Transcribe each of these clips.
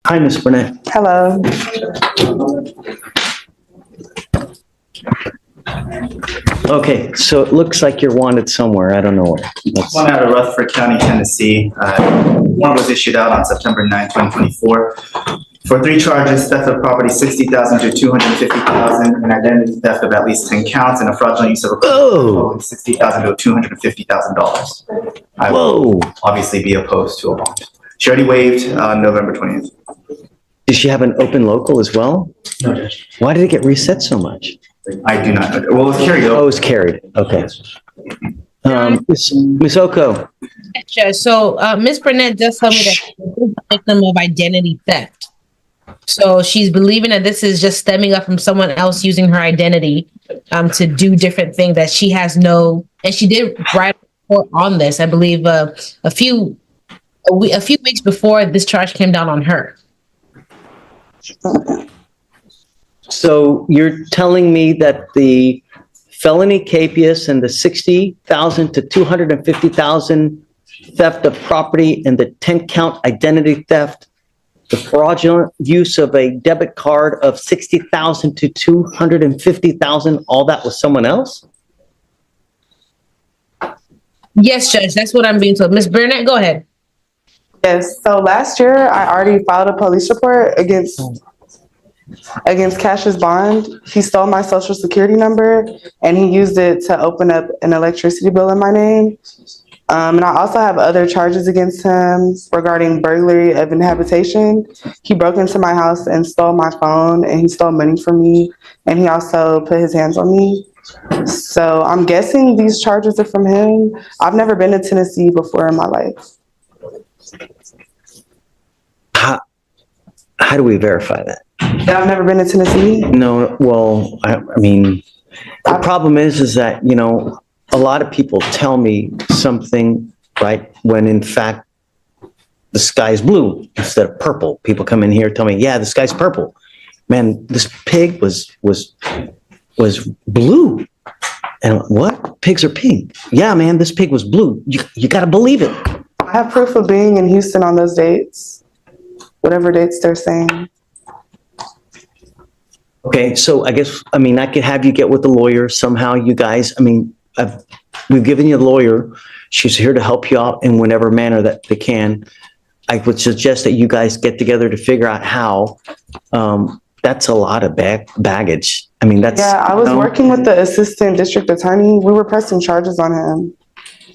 Hi, Ms. Burnett. Hello. Okay, so it looks like you're wanted somewhere. I don't know where. One out of Rutherford County, Tennessee. Warrant was issued out on September 9, 2024 for 3 charges: theft of property $60,000 to $250,000, and identity theft of at least 10 counts, and a fraudulent use of a $60,000 to $250,000. I will obviously be opposed to a bond. She already waived on November 20th. Did she have an open local as well? No, Judge. Why did it get reset so much? I do not know. Well, it was carried over. Oh, it was carried. Okay. Ms. Oko. Judge, so Ms. Burnett just told me that she's a victim of identity theft. So she's believing that this is just stemming up from someone else using her identity to do different things that she has no, and she did write a report on this, I believe, a few weeks before this charge came down on her. So you're telling me that the felony capias and the $60,000 to $250,000 theft of property and the 10-count identity theft, the fraudulent use of a debit card of $60,000 to $250,000, all that was someone else? Yes, Judge, that's what I'm being told. Ms. Burnett, go ahead. Yes. So last year, I already filed a police report against Cash's bond. He stole my social security number and he used it to open up an electricity bill in my name. And I also have other charges against him regarding burglary of an habitation. He broke into my house and stole my phone, and he stole money from me, and he also put his hands on me. So I'm guessing these charges are from him. I've never been to Tennessee before in my life. How do we verify that? I've never been to Tennessee. No, well, I mean, the problem is that, you know, a lot of people tell me something, right, when in fact the sky is blue instead of purple. People come in here and tell me, yeah, the sky's purple. Man, this pig was blue. And what? Pigs are pink. Yeah, man, this pig was blue. You got to believe it. I have proof of being in Houston on those dates, whatever dates they're saying. Okay, so I guess, I mean, I could have you get with the lawyer somehow, you guys. I mean, we've given you a lawyer. She's here to help you out in whatever manner that they can. I would suggest that you guys get together to figure out how. That's a lot of baggage. I mean, that's... Yeah, I was working with the assistant district attorney. We were pressing charges on him.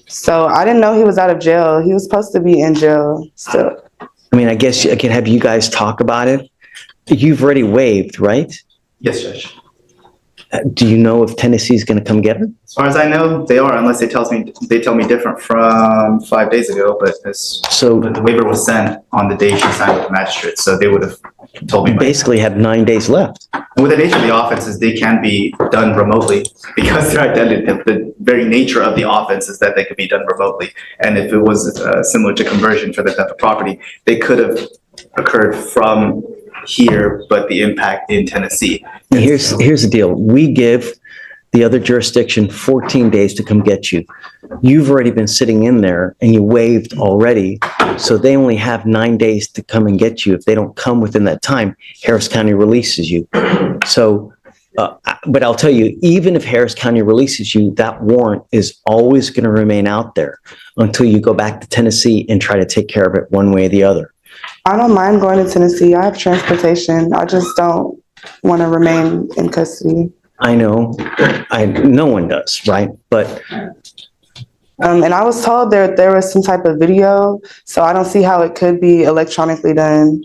So I didn't know he was out of jail. He was supposed to be in jail still. I mean, I guess I can have you guys talk about it. You've already waived, right? Yes, Judge. Do you know if Tennessee's going to come get her? As far as I know, they are, unless they tell me different from 5 days ago. But the waiver was sent on the day she signed with the magistrate, so they would have told me. You basically have 9 days left. With the nature of the offenses, they can be done remotely because their identity, the very nature of the offense is that they could be done remotely. And if it was similar to conversion for the theft of property, they could have occurred from here, but the impact in Tennessee. Here's the deal. We give the other jurisdiction 14 days to come get you. You've already been sitting in there and you waived already. So they only have 9 days to come and get you. If they don't come within that time, Harris County releases you. So, but I'll tell you, even if Harris County releases you, that warrant is always going to remain out there until you go back to Tennessee and try to take care of it one way or the other. I don't mind going to Tennessee. I have transportation. I just don't want to remain in custody. I know. No one does, right? But and I was told there was some type of video, so I don't see how it could be electronically done.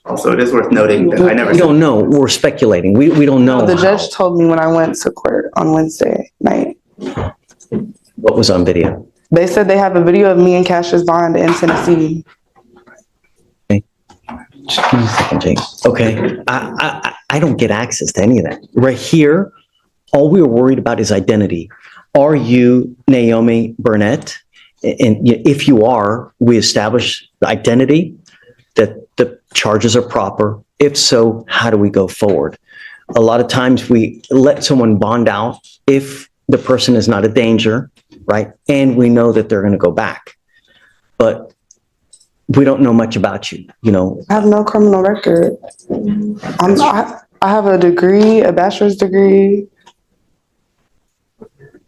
Also, it is worth noting that we don't know. We're speculating. We don't know. The judge told me when I went to court on Wednesday night. What was on video? They said they have a video of me and Cash's bond in Tennessee. Just give me a second, Jake. Okay, I don't get access to any of that. Right here, all we were worried about is identity. Are you Naomi Burnett? And if you are, we establish the identity, that the charges are proper. If so, how do we go forward? A lot of times we let someone bond out if the person is not a danger, right? And we know that they're going to go back. But we don't know much about you, you know. I have no criminal record. I have a degree, a bachelor's degree.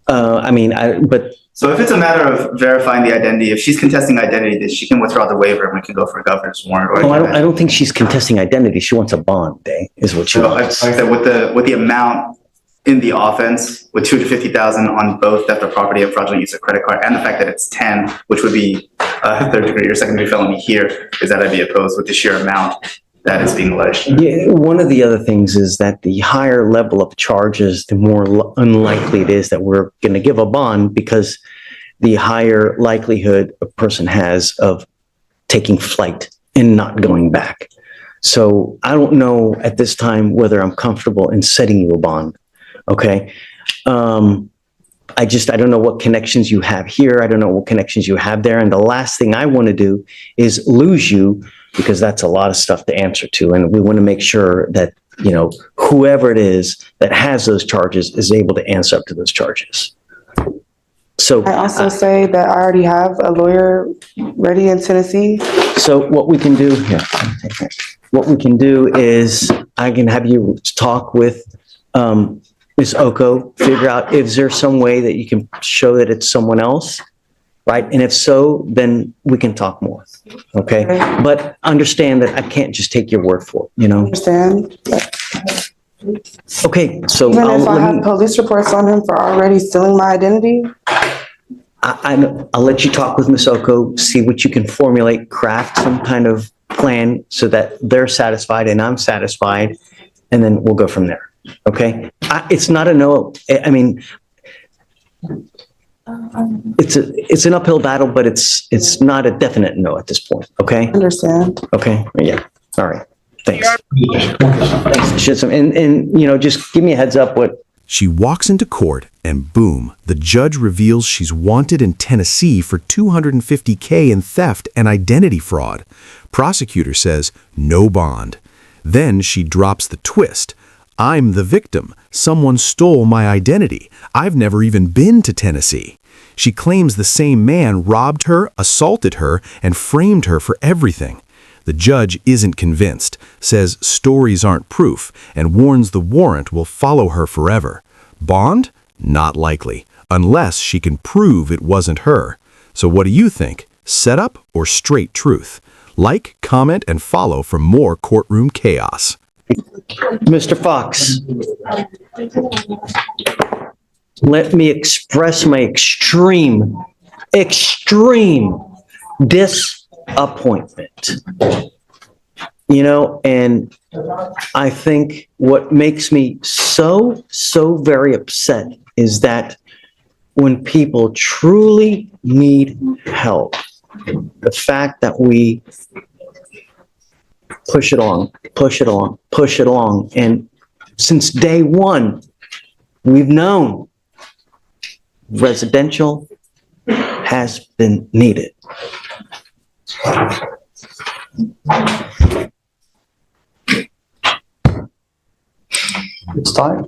But So if it's a matter of verifying the identity, if she's contesting identity, then she can withdraw the waiver and we can go for a governor's warrant. Or I don't think she's contesting identity. She wants a bond, Day, is what she So like I wants. said, with the amount in the offense, with 250,000 on both theft of property and fraudulent use of credit card, and the fact that it's 10, which would be a third degree or second degree felony here, is that I'd be opposed with the sheer amount that is being alleged. Yeah, one of the other things is that the higher level of charges, the more unlikely it is that we're going to give a bond, because the higher likelihood a person has of taking flight and not going back. So I don't know at this time whether I'm comfortable in setting you a bond. Okay. I don't know what connections you have here. I don't know what connections you have there. And the last thing I want to do is lose you, because that's a lot of stuff to answer to. And we want to make sure that, you know, whoever it is that has those charges is able to answer up to those charges. So I also say that I already have a lawyer ready in Tennessee. So what we can do here, what we can do is I can have you talk with Ms. Oko, figure out if there's some way that you can show that it's someone else, right? And if so, then we can talk more, okay? But understand that I can't just take your word for it, you know? Understand? Okay, so Even if I have police reports on him for already stealing my identity. I'll let you talk with Ms. Oko, see what you can formulate, craft some kind of plan so that they're satisfied and I'm satisfied, and then we'll go from there. Okay? It's not a no. I mean, it's an uphill battle, but it's not a definite no at this point. Okay? Understand. Okay. Yeah. All right. Thanks. Thanks. And you know, just give me a heads up what. She walks into court and boom, the judge reveals she's wanted in Tennessee for $250K in theft and identity fraud. Prosecutor says no bond. Then she drops the twist. I'm the victim. Someone stole my identity. I've never even been to Tennessee. She claims the same man robbed her, assaulted her, and framed her for everything. The judge isn't convinced, says stories aren't proof, and warns the warrant will follow her forever. Bond? Not likely, unless she can prove it wasn't her. So what do you think? Setup or straight truth? Like, comment, and follow for more courtroom chaos. Mr. Fox, let me express my extreme disappointment. You know, and I think what makes me so very upset is that when people truly need help, the fact that we push it along. And since day one, we've known residential has been needed. It's time.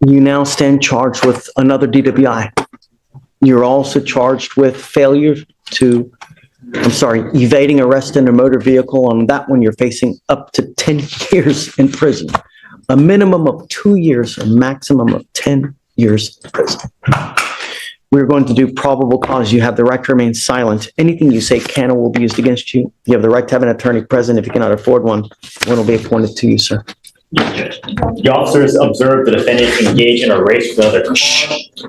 You now stand charged with another DWI. You're also charged with evading arrest in a motor vehicle. On that one, you're facing up to 10 years in prison. A minimum of 2 years, a maximum of 10 years in prison. We're going to do probable cause. You have the right to remain silent. Anything you say can or will be used against you. You have the right to have an attorney present. If you cannot afford one will be appointed to you, sir. The officers observed the defendant engage in a race with another car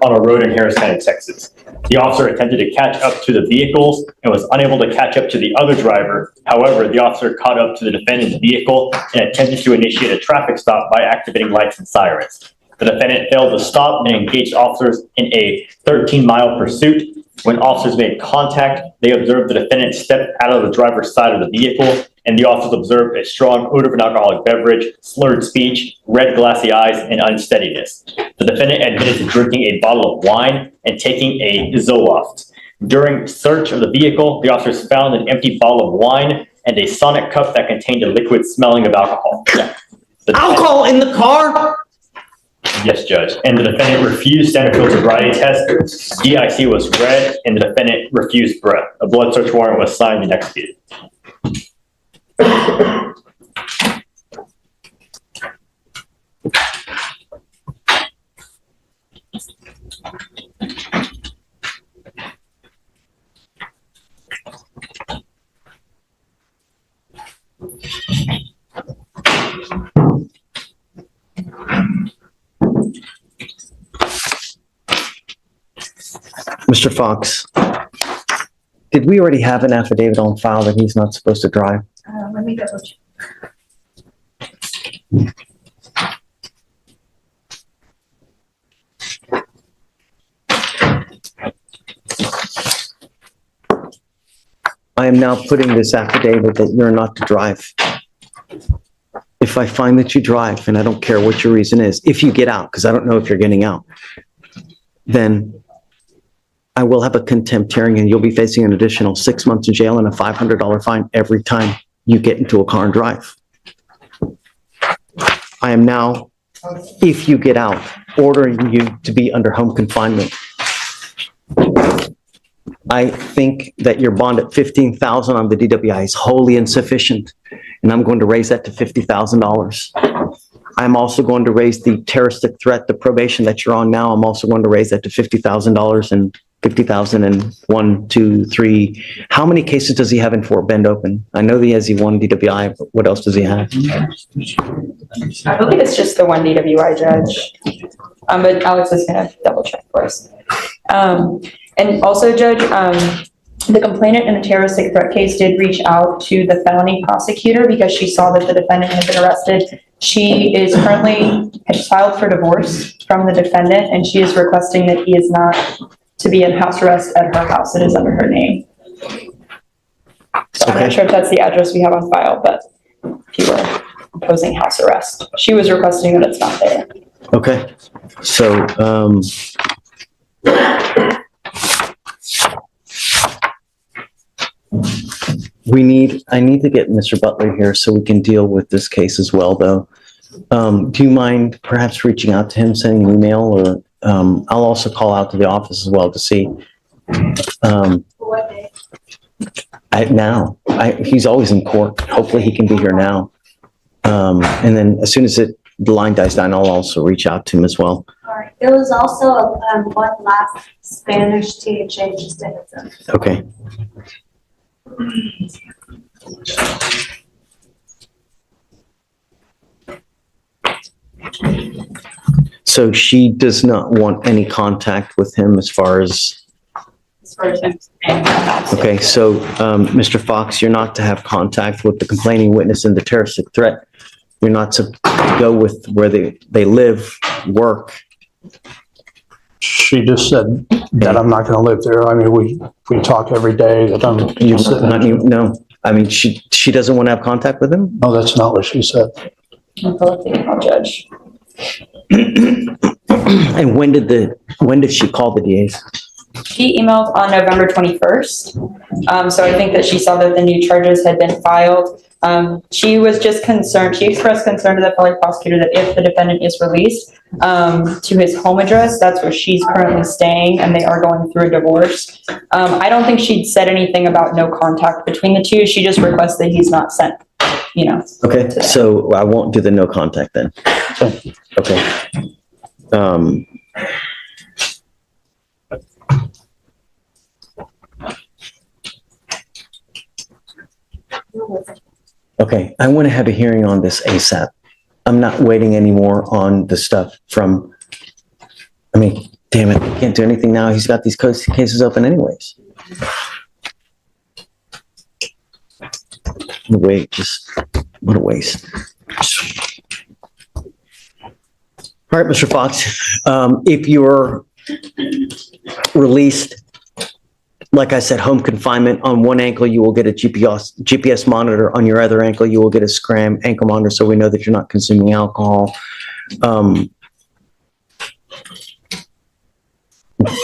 on a road in Harris County, Texas. The officer attempted to catch up to the vehicles and was unable to catch up to the other driver. However, the officer caught up to the defendant's vehicle and attempted to initiate a traffic stop by activating lights and sirens. The defendant failed to stop and engaged officers in a 13-mile pursuit. When officers made contact, they observed the defendant step out of the driver's side of the vehicle, and the officers observed a strong odor of an alcoholic beverage, slurred speech, red glassy eyes, and unsteadiness. The defendant admitted to drinking a bottle of wine and taking a Zoloft. During search of the vehicle, the officers found an empty bottle of wine and a Sonic cup that contained a liquid smelling of alcohol. Alcohol in the car? Yes, Judge. And the defendant refused Centerfield sobriety test. DIC was read, and the defendant refused breath. A blood search warrant was signed and executed. Mr. Fox, did we already have an affidavit on file that he's not supposed to drive? Let me double check. I am now putting this affidavit that you're not to drive. If I find that you drive, and I don't care what your reason is, if you get out, because I don't know if you're getting out, then I will have a contempt hearing and you'll be facing an additional 6 months in jail and a $500 fine every time you get into a car and drive. I am now, if you get out, ordering you to be under home confinement. I think that your bond at $15,000 on the DWI is wholly insufficient, and I'm going to raise that to $50,000. I'm also going to raise the terroristic threat, the probation that you're on now. I'm also going to raise that to $50,000 and $50,000 and 1, 2, 3. How many cases does he have in Fort Bend open? I know he has the one DWI, but what else does he have? I believe it's just the one DWI judge. But Alex is gonna double check for us. And also, Judge, the complainant in the terroristic threat case did reach out to the felony prosecutor because she saw that the defendant had been arrested. She is currently has filed for divorce from the defendant, and she is requesting that he is not to be in house arrest at her house. It is under her name. So I'm not sure if that's the address we have on file, but if you were opposing house arrest, she was requesting that it's not there. Okay, so, I need to get Mr. Butler here so we can deal with this case as well, though. Do you mind perhaps reaching out to him, sending an email, or, I'll also call out to the office as well to see. What day? He's always in court. Hopefully he can be here now. And then as soon as the line dies down, I'll also reach out to him as well. All right. There was also one last Spanish THA citizen. Okay. So she does not want any contact with him as far as, okay, so, Mr. Fox, you're not to have contact with the complaining witness in the terroristic threat. You're not to go with where they live, work. She just said that I'm not going to live there. I mean, we talk every day that I'm You're sitting not, no, I mean, she doesn't want to have contact with him? No, that's not what she said. I'll judge. And when did she call the DAs? She emailed on November 21st. So I think that she saw that the new charges had been filed. She was just concerned. She expressed concern to the felony prosecutor that if the defendant is released to his home address, that's where she's currently staying, and they are going through a divorce. I don't think she'd said anything about no contact between the two. She just requests that he's not sent, Okay, so I won't do the no contact then. Okay. Okay, I want to have a hearing on this ASAP. I'm not waiting anymore on the stuff from, damn it, I can't do anything now. He's got these cases open anyways. Wait, what a waste. All right, Mr. Fox, if you're released, like I said, home confinement, on one ankle, you will get a GPS monitor. On your other ankle, you will get a Scram ankle monitor, so we know that you're not consuming alcohol.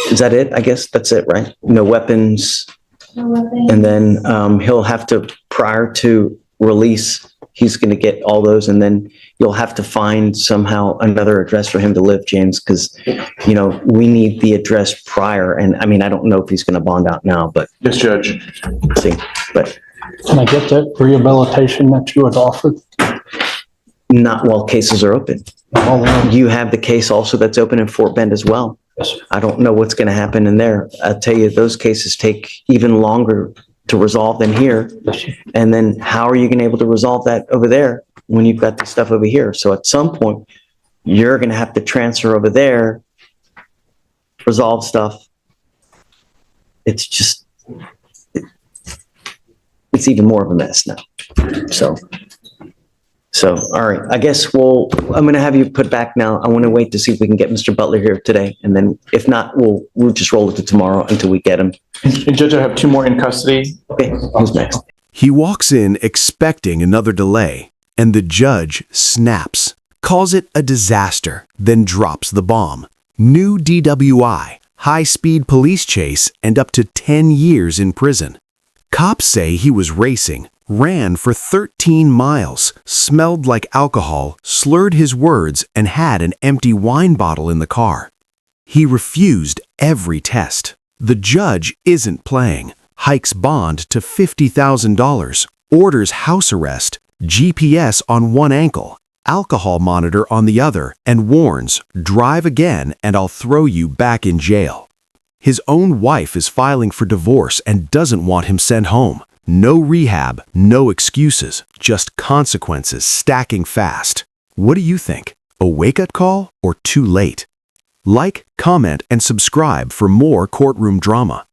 Is that it? I guess that's it, right? No weapons. No weapons. And then he'll have to, prior to release, he's going to get all those, and then you'll have to find somehow another address for him to live, James, because, you know, we need the address prior. And I mean, I don't know if he's going to bond out now, but Yes, Judge. see, but Can I get that rehabilitation that you had offered? not while cases are open. You have the case also that's open in Fort Bend as well. Yes. I don't know what's going to happen in there. I'll tell you, those cases take even longer to resolve than here. And then how are you going to be able to resolve that over there when you've got the stuff over here? So at some point, you're going to have to transfer over there, resolve stuff. It's just, it's even more of a mess now. So, all right, I guess I'm going to have you put back now. I want to wait to see if we can get Mr. Butler here today. And then if not, we'll just roll it to tomorrow until we get him. And Judge, I have 2 more in custody. Okay, who's next? He walks in expecting another delay, and the judge snaps, calls it a disaster, then drops the bomb. New DWI, high-speed police chase, and up to 10 years in prison. Cops say he was racing, ran for 13 miles, smelled like alcohol, slurred his words, and had an empty wine bottle in the car. He refused every test. The judge isn't playing, hikes bond to $50,000, orders house arrest, GPS on one ankle, alcohol monitor on the other, and warns, drive again and I'll throw you back in jail. His own wife is filing for divorce and doesn't want him sent home. No rehab, no excuses, just consequences stacking fast. What do you think? A wake-up call or too late? Like, comment, and subscribe for more courtroom drama.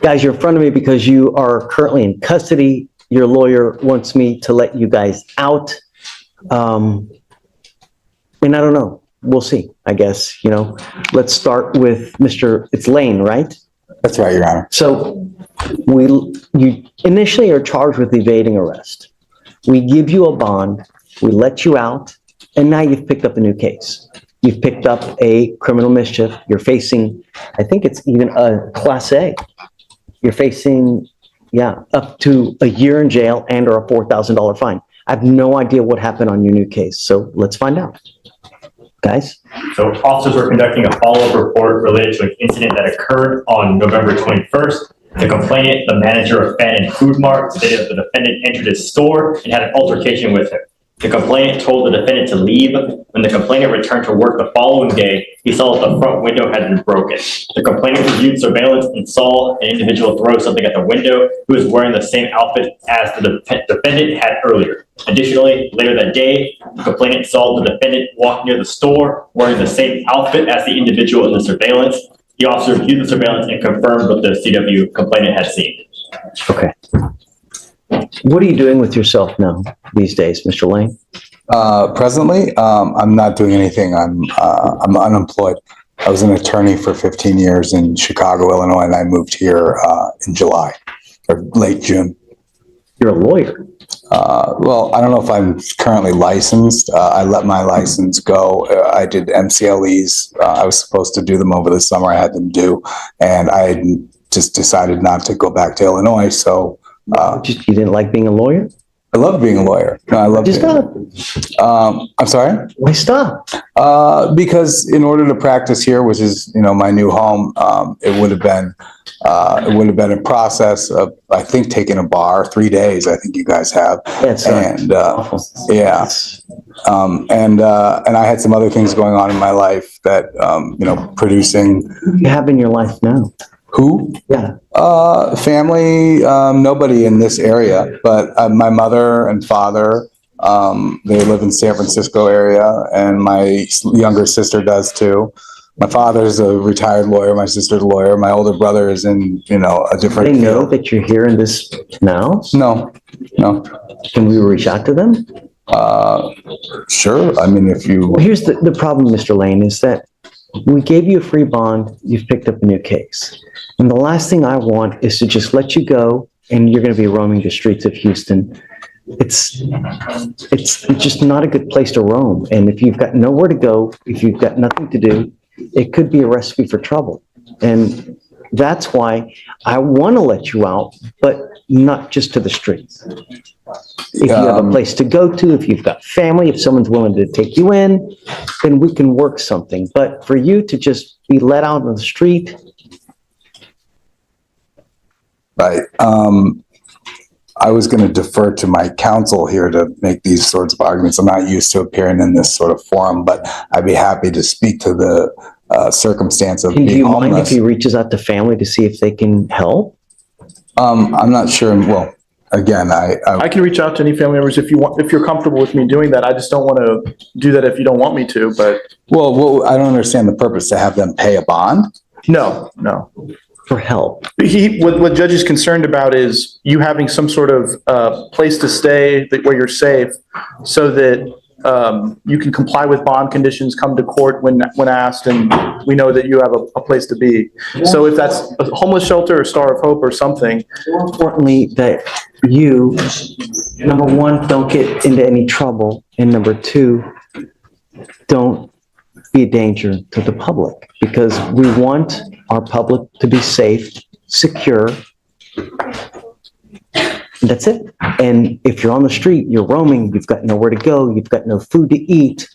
Guys, you're in front of me because you are currently in custody. Your lawyer wants me to let you guys out. And I don't know. We'll see, I guess, you know. Let's start with it's Lane, right? That's right, Your Honor. So you initially are charged with evading arrest. We give you a bond, we let you out, and now you've picked up a new case. You've picked up a criminal mischief. You're facing, I think it's even a Class A. You're facing, up to a year in jail and or a $4,000 fine. I have no idea what happened on your new case, so let's find out. Guys? So officers were conducting a follow-up report related to an incident that occurred on November 21st. The complainant, the manager of Fan and Food Mart, stated that the defendant entered his store and had an altercation with him. The complainant told the defendant to leave. When the complainant returned to work the following day, he saw that the front window had been broken. The complainant reviewed surveillance and saw an individual throw something at the window who was wearing the same outfit as the defendant had earlier. Additionally, later that day, the complainant saw the defendant walk near the store wearing the same outfit as the individual in the surveillance. The officer reviewed the surveillance and confirmed what the CW complainant had seen. Okay. What are you doing with yourself now these days, Mr. Lane? Presently, I'm not doing anything. I'm unemployed. I was an attorney for 15 years in Chicago, Illinois, and I moved here in July or late June. You're a lawyer. Well, I don't know if I'm currently licensed. I let my license go. I did MCLEs. I was supposed to do them over the summer. I had them due, and I just decided not to go back to Illinois. So You didn't like being a lawyer? I love being a lawyer. No, I love Just being. stop. I'm sorry? Why stop? Because in order to practice here, which is, my new home, it would have been a process of, I think, taking a bar, 3 days. I think you guys have. That's and awful. yeah, and I had some other things going on in my life that, producing. What do you have in your life now? Who? Yeah. Family, nobody in this area, but my mother and father, they live in San Francisco area, and my younger sister does too. My father's a retired lawyer, my sister's a lawyer, my older brother is in, a different They know field. that you're here in this now? No. Can we reach out to them? Sure. I mean, if you. Well, here's the problem, Mr. Lane, is that we gave you a free bond, you've picked up a new case. And the last thing I want is to just let you go and you're going to be roaming the streets of Houston. It's just not a good place to roam. And if you've got nowhere to go, if you've got nothing to do, it could be a recipe for trouble. And That's why I want to let you out, but not just to the streets. If you have a place to go to, if you've got family, if someone's willing to take you in, then we can work something. But for you to just be let out on the street, Right. I was going to defer to my counsel here to make these sorts of arguments. I'm not used to appearing in this sort of forum, but I'd be happy to speak to the circumstance of do being you mind if homeless. he reaches out to family to see if they can help? I'm not sure. Well, again, I can reach out to any family members if you want, if you're comfortable with me doing that. I just don't want to do that if you don't want me to, but well, I don't understand the purpose to have them pay a bond. no. For help. What Judge is concerned about is you having some sort of place to stay where you're safe so that you can comply with bond conditions, come to court when asked, and we know that you have a place to be. So if that's a homeless shelter or Star of Hope or something. More importantly, that you, number one, don't get into any trouble, and number two, don't be a danger to the public, because we want our public to be safe, secure. And that's it. And if you're on the street, you're roaming, you've got nowhere to go, you've got no food to eat,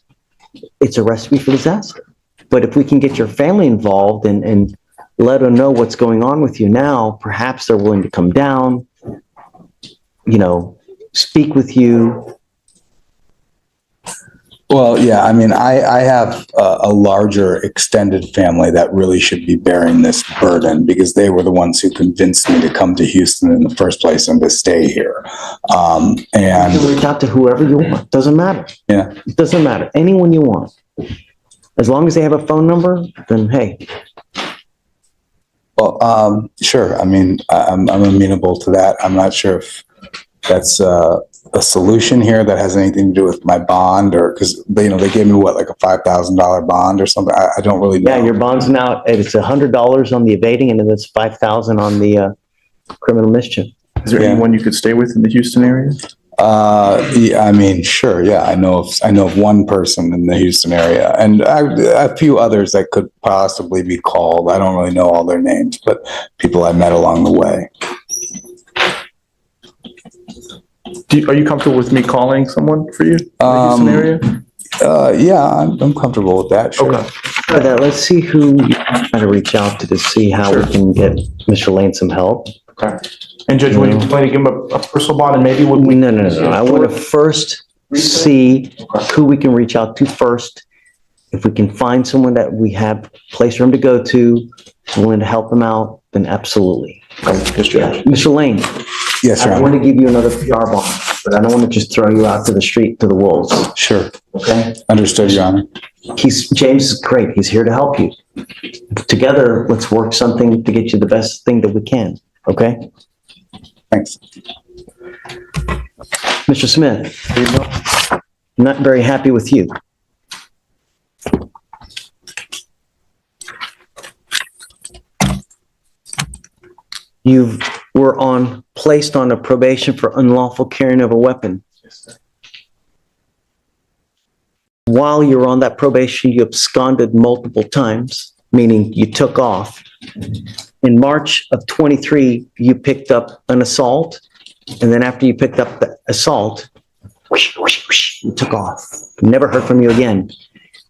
it's a recipe for disaster. But if we can get your family involved and let them know what's going on with you now, perhaps they're willing to come down, speak with you. Well, yeah, I mean, I have a larger extended family that really should be bearing this burden because they were the ones who convinced me to come to Houston in the first place and to stay here. You And can reach out to whoever you want. Doesn't matter. yeah, It doesn't matter. Anyone you want. As long as they have a phone number, then hey, well, sure. I mean, I'm amenable to that. I'm not sure if that's a solution here that has anything to do with my bond, or because they gave me like a $5,000 bond or something. I don't really know. yeah, your bond's now, it's $100 on the evading and then it's $5,000 on the criminal mischief. Is there anyone you could stay with in the Houston area? Yeah, I mean, sure. Yeah, I know of one person in the Houston area, and a few others that could possibly be called. I don't really know all their names, but people I met along the way. Are you comfortable with me calling someone for you in the Houston area? Yeah, I'm comfortable with that. Sure. Okay. For that, let's see who you try to reach out to see how we can get Mr. Lane some help. Okay. And Judge, would you plan to give him a personal bond, and maybe would we? No. I want to first see who we can reach out to first. If we can find someone that we have a place for him to go to, willing to help him out, then absolutely. Yes, Judge. Mr. Lane, Yes, Your I Honor. want to give you another PR bond, but I don't want to just throw you out to the street to the wolves, Sure. okay? Understood, Your Honor. James is great. He's here to help you. Together, let's work something to get you the best thing that we can, okay? Thanks. Mr. Smith, not very happy with you. You were placed on a probation for unlawful carrying of a weapon. While you were on that probation, you absconded multiple times, meaning you took off. In March of 23, you picked up an assault, and then after you picked up the assault, you took off. Never heard from you again.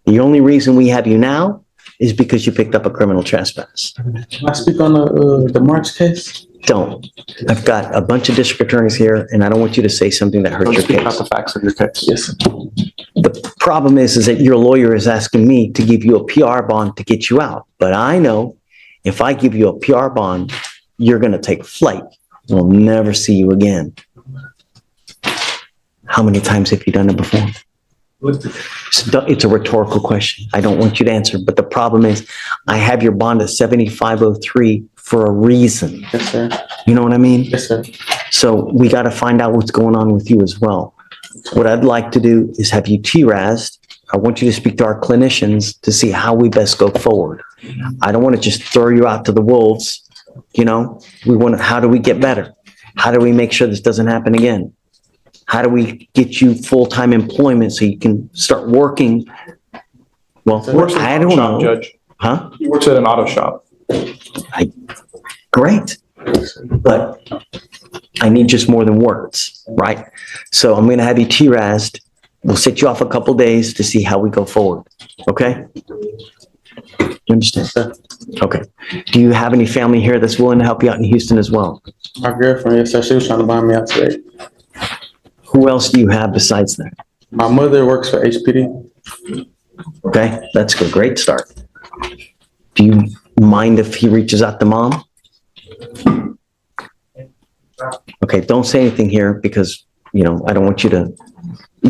The only reason we have you now is because you picked up a criminal trespass. Can I speak on the March case? Don't. I've got a bunch of district attorneys here, and I don't want you to say something that hurts Don't your speak about case. the facts of your case. Yes, sir. The problem is that your lawyer is asking me to give you a PR bond to get you out. But I know if I give you a PR bond, you're going to take flight. We'll never see you again. How many times have you done it before? It's a rhetorical question. I don't want you to answer. But the problem is I have your bond at 7503 for a reason. Yes, sir. You know what I mean? Yes, sir. So we got to find out what's going on with you as well. What I'd like to do is have you TRAS'd. I want you to speak to our clinicians to see how we best go forward. I don't want to just throw you out to the wolves. We want to, how do we get better? How do we make sure this doesn't happen again? How do we get you full-time employment so you can start working? Well, He works at I an don't auto shop, know. Judge. Huh? He works at an auto shop. Great. But I need just more than words, right? So I'm going to have you TRAS'd. We'll set you off a couple days to see how we go forward. Okay? You understand? Okay. Do you have any family here that's willing to help you out in Houston as well? My girlfriend, yes, sir, she was trying to buy me out today. Who else do you have besides that? My mother works for HPD. Okay, that's a great start. Do you mind if he reaches out to mom? Okay, don't say anything here because, you know, I don't want you to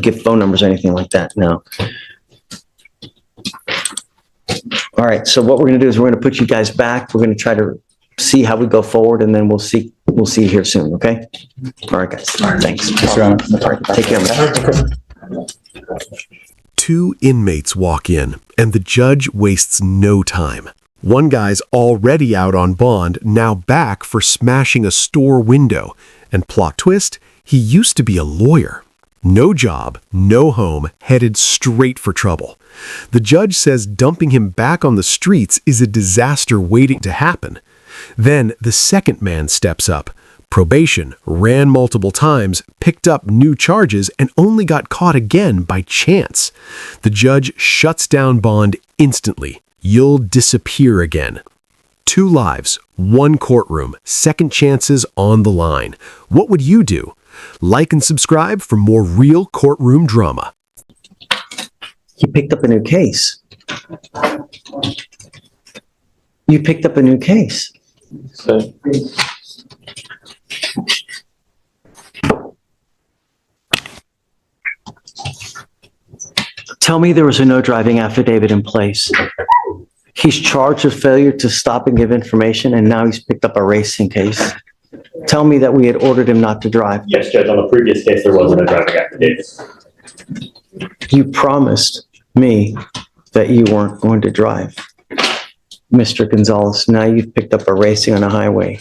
give phone numbers or anything like that now. All right, so what we're going to do is we're going to put you guys back. We're going to try to see how we go forward, and then we'll see you here soon, okay? All right, guys. Thanks. Yes, Your Honor. All right, take care, man. Two inmates walk in, and the judge wastes no time. One guy's already out on bond, now back for smashing a store window. And plot twist, he used to be a lawyer. No job, no home, headed straight for trouble. The judge says dumping him back on the streets is a disaster waiting to happen. Then the second man steps up. Probation, ran multiple times, picked up new charges, and only got caught again by chance. The judge shuts down bond instantly. You'll disappear again. 2 lives, 1 courtroom, second chances on the line. What would you do? Like and subscribe for more real courtroom drama. You picked up a new case. You picked up a new case. So, Tell me there was a no driving affidavit in place. He's charged with failure to stop and give information, and now he's picked up a racing case. Tell me that we had ordered him not to drive. Yes, Judge, on the previous case, there wasn't a driving affidavit. You promised me that you weren't going to drive. Mr. Gonzalez, now you've picked up a racing on a highway.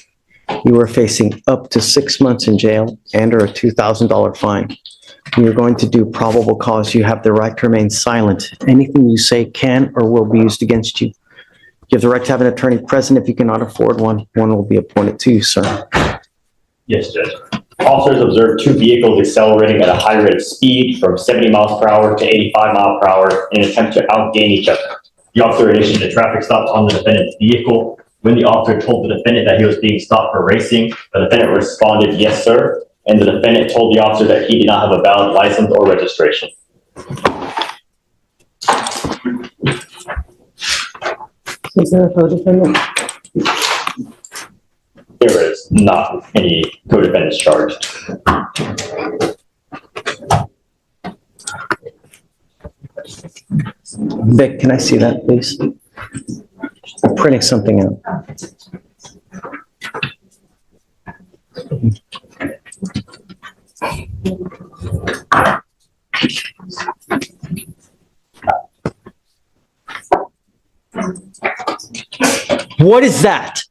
You are facing up to 6 months in jail and or a $2,000 fine. You're going to do probable cause. You have the right to remain silent. Anything you say can or will be used against you. You have the right to have an attorney present. If you cannot afford one, one will be appointed to you, sir. Yes, Judge. Officers observed 2 vehicles accelerating at a high rate of speed from 70 miles per hour to 85 miles per hour in an attempt to outgain each other. The officer initiated a traffic stop on the defendant's vehicle. When the officer told the defendant that he was being stopped for racing, the defendant responded, "Yes, sir." And the defendant told the officer that he did not have a valid license or registration. Is there a co-defendant? There is not any co-defendants charged. Vic, can I see that, please? I'm printing something out. What is that?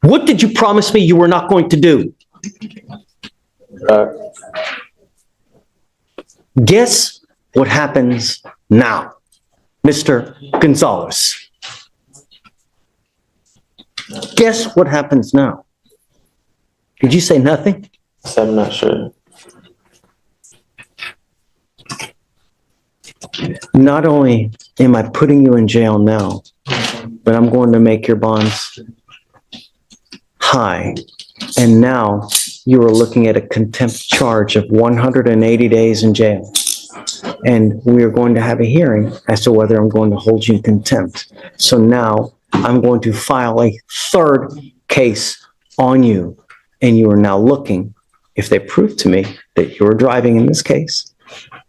What did you promise me you were not going to do? Guess what happens now, Mr. Gonzalez? Guess what happens now? Did you say nothing? I'm not sure. Not only am I putting you in jail now, but I'm going to make your bonds high. And now you are looking at a contempt charge of 180 days in jail. And we are going to have a hearing as to whether I'm going to hold you in contempt. So now I'm going to file a 3rd case on you. And you are now looking, if they prove to me that you're driving in this case,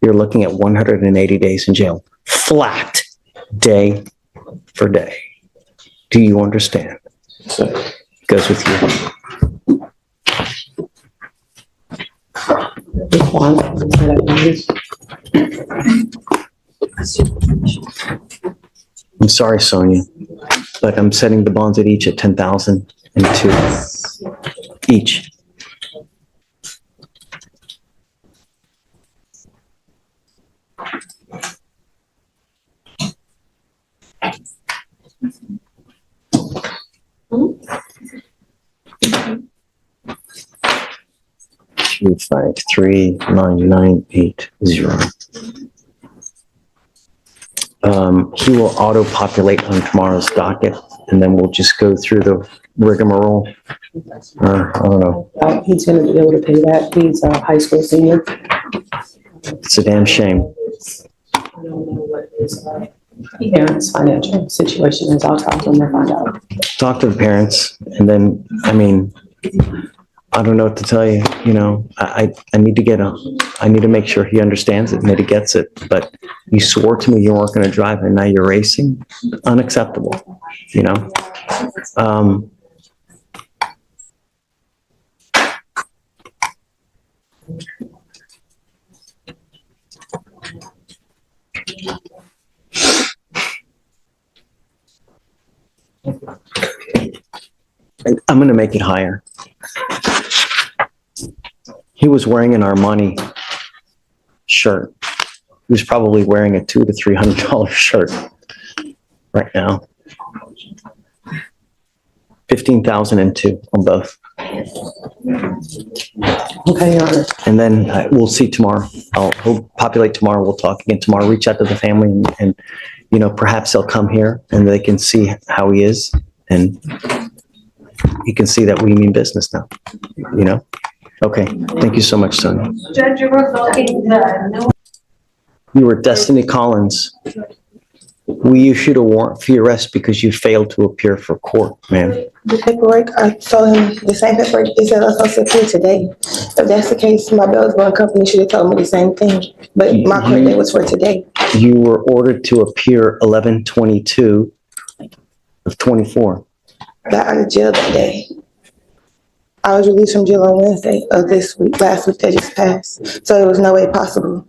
you're looking at 180 days in jail, flat, day for day. Do you understand? So, Goes with you. I'm sorry, Sonia, but I'm setting the bonds at each at 10,000 and 2 each. 2539980. He will auto-populate on tomorrow's docket, and then we'll just go through the rigmarole. I don't know. He's gonna be able to pay that. He's a high school senior. It's a damn shame. I don't know what his parents' financial situation is. I'll talk to him and find out. Talk to the parents, and then, I mean, I don't know what to tell you, you know, I need to make sure he understands it and that he gets it, but you swore to me you weren't gonna drive and now you're racing, unacceptable, you know? I'm gonna make it higher. He was wearing an Armani shirt. He was probably wearing a $200 to $300 shirt right now. 15,002 on both. Okay, Your Honor. And then we'll see tomorrow. He'll populate tomorrow. We'll talk again tomorrow. Reach out to the family and you know, perhaps they'll come here and they can see how he is and you can see that we mean business now, you know? Okay, thank you so much, Sonia. Judge, you were voting the new. You were Destiny Collins. We issued a warrant for your arrest because you failed to appear for court, ma'am. The paperwork, I told him the same paperwork, he said I was supposed to appear today. If that's the case, my bail bond company should have told me the same thing, but my court date was for today. You were ordered to appear 11/22 of 24. I got out of jail that day. I was released from jail on Wednesday of this week, last week that just passed. So there was no way possible.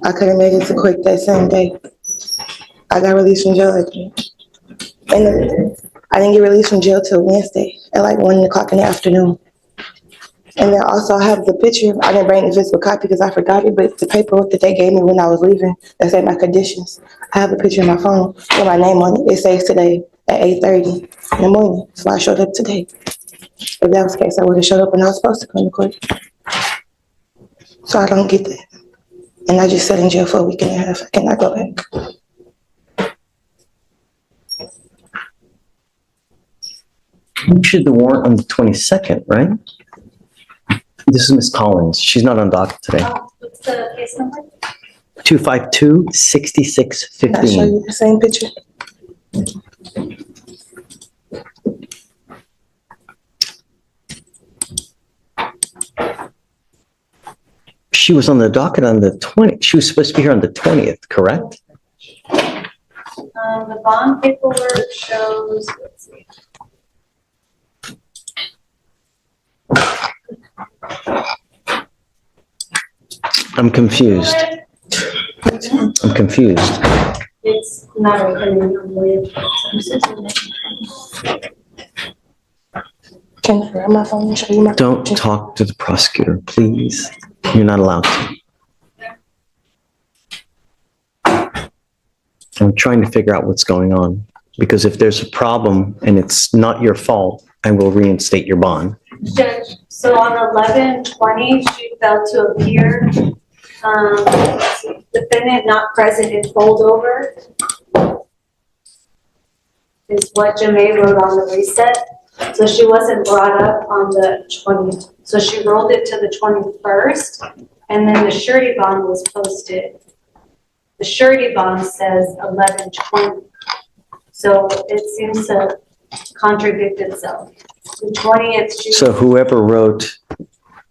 I could have made it to court that same day. I got released from jail again. And I didn't get released from jail till Wednesday at like 1 o'clock in the afternoon. And then also I have the picture. I didn't bring the physical copy because I forgot it, but the paperwork that they gave me when I was leaving, that said my conditions. I have a picture in my phone with my name on it. It says today at 8:30 in the morning. So I showed up today. If that was the case, I would have showed up when I was supposed to come to court. So I don't get that. And I just sat in jail for a week and a half. I cannot go back. You issued the warrant on the 22nd, right? This is Miss Collins. She's not on docket today. What's the case number? 252-6615. I'll show you the same picture. She was on the docket on the 20th. She was supposed to be here on the 20th, correct? The bond paperwork shows, let's see. I'm confused. I'm confused. It's not opening on the. Can I grab my phone and show you my Don't picture? talk to the prosecutor, please. You're not allowed to. I'm trying to figure out what's going on, because if there's a problem and it's not your fault, I will reinstate your bond. Judge, so on 11/20, she failed to appear. Defendant not present in holdover is what Jamae wrote on the reset. So she wasn't brought up on the 20th. So she rolled it to the 21st, and then the surety bond was posted. The surety bond says 11/20. So it seems to contradict itself. The 20th. So whoever wrote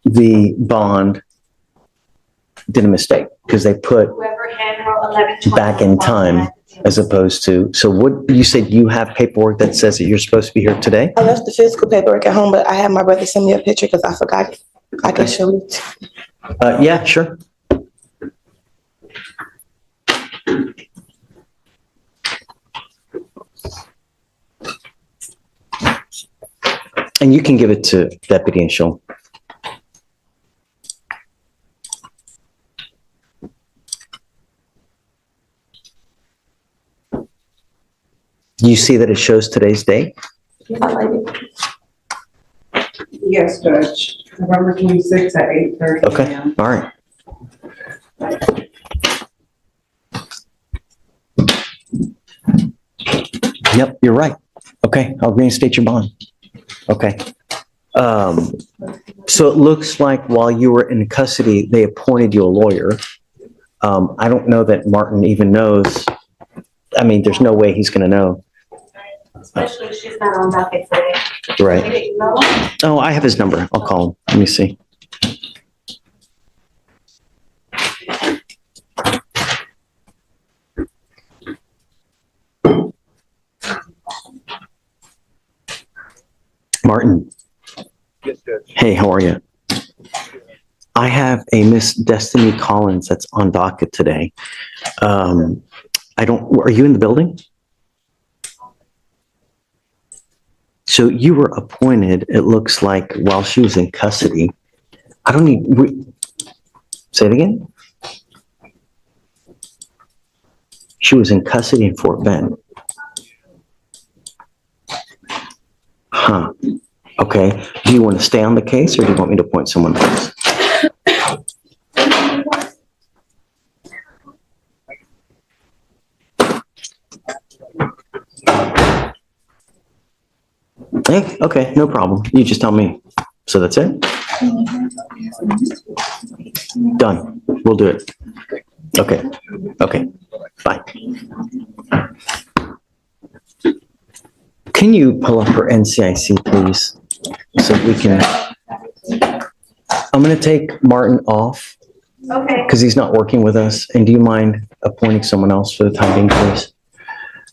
the bond did a mistake, because they put Whoever hand wrote 11/20. back in time as opposed to, so what, you said you have paperwork that says that you're supposed to be here today? I left the physical paperwork at home, but I had my brother send me a picture because I forgot it. I can show it. Yeah, sure. And you can give it to Deputy and she'll. Do you see that it shows today's date? I like it. Yes, Judge. November 26th at 8:30 Okay, a.m. all right. Yep, you're right. Okay, I'll reinstate your bond. Okay. So it looks like while you were in custody, they appointed you a lawyer. I don't know that Martin even knows. I mean, there's no way he's gonna know. Especially if she's not on docket today. Right. Maybe email. Oh, I have his number. I'll call him. Let me see. Martin. Hey, how are you? I have a Miss Destiny Collins that's on docket today. Are you in the building? So you were appointed, it looks like, while she was in custody. Say it again? She was in custody in Fort Bend. Huh. Okay. Do you want to stay on the case or do you want me to appoint someone else? Hey, okay, no problem. You just tell me. So that's it? Done. We'll do it. Okay. Okay. Bye. Can you pull up her NCIC, please? So we can. I'm going to take Martin off Okay. because he's not working with us. And do you mind appointing someone else for the time being, please?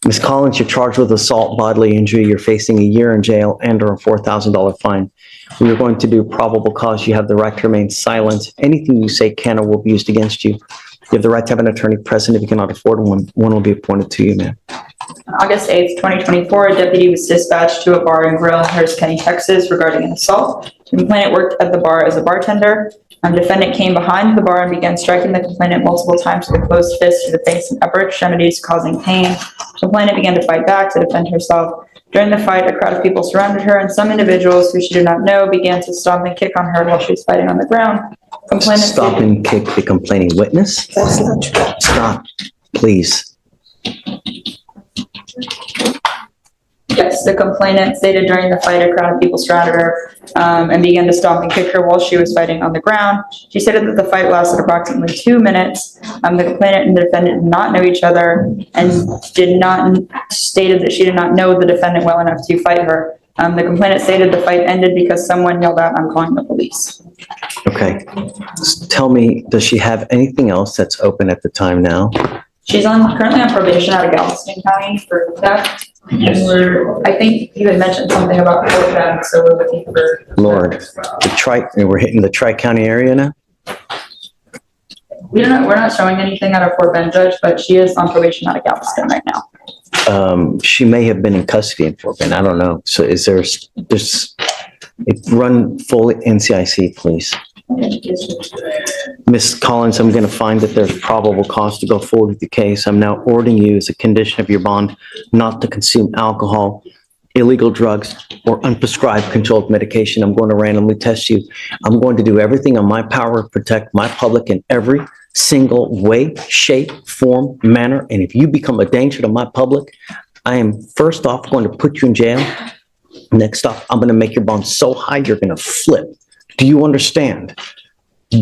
Ms. Collins, you're charged with assault, bodily injury. You're facing a year in jail and/or a $4,000 fine. We are going to do probable cause. You have the right to remain silent. Anything you say can or will be used against you. You have the right to have an attorney present. If you cannot afford one will be appointed to you, ma'am. On August 8th, 2024, a deputy was dispatched to a bar and grill in Harris County, Texas regarding an assault. The complainant worked at the bar as a bartender. Defendant came behind the bar and began striking the complainant multiple times with a closed fist to the face and upper extremities, causing pain. Complainant began to fight back to defend herself. During the fight, a crowd of people surrounded her, and some individuals who she did not know began to stomp and kick on her while she was fighting on the ground. Complainant Stop and kick the complaining witness. That's not true. Stop, please. Yes, the complainant stated during the fight, a crowd of people surrounded her and began to stomp and kick her while she was fighting on the ground. She stated that the fight lasted approximately 2 minutes. The complainant and the defendant did not know each other and stated that she did not know the defendant well enough to fight her. The complainant stated the fight ended because someone yelled out, "I'm calling the police." Okay. Tell me, does she have anything else that's open at the time now? She's currently on probation out of Galveston County for theft. Yes. And I think you had mentioned something about Fort Bend, so we're looking for. Lord, we're hitting the Tri-County area now? We're not showing anything out of Fort Bend, Judge, but she is on probation out of Galveston right now. She may have been in custody in Fort Bend. I don't know. So is run full NCIC, please. Ms. Collins, I'm going to find that there's probable cause to go forward with the case. I'm now ordering you as a condition of your bond not to consume alcohol, illegal drugs, or unprescribed controlled medication. I'm going to randomly test you. I'm going to do everything in my power to protect my public in every single way, shape, form, manner. And if you become a danger to my public, I am first off going to put you in jail. Next off, I'm going to make your bond so high you're going to flip. Do you understand?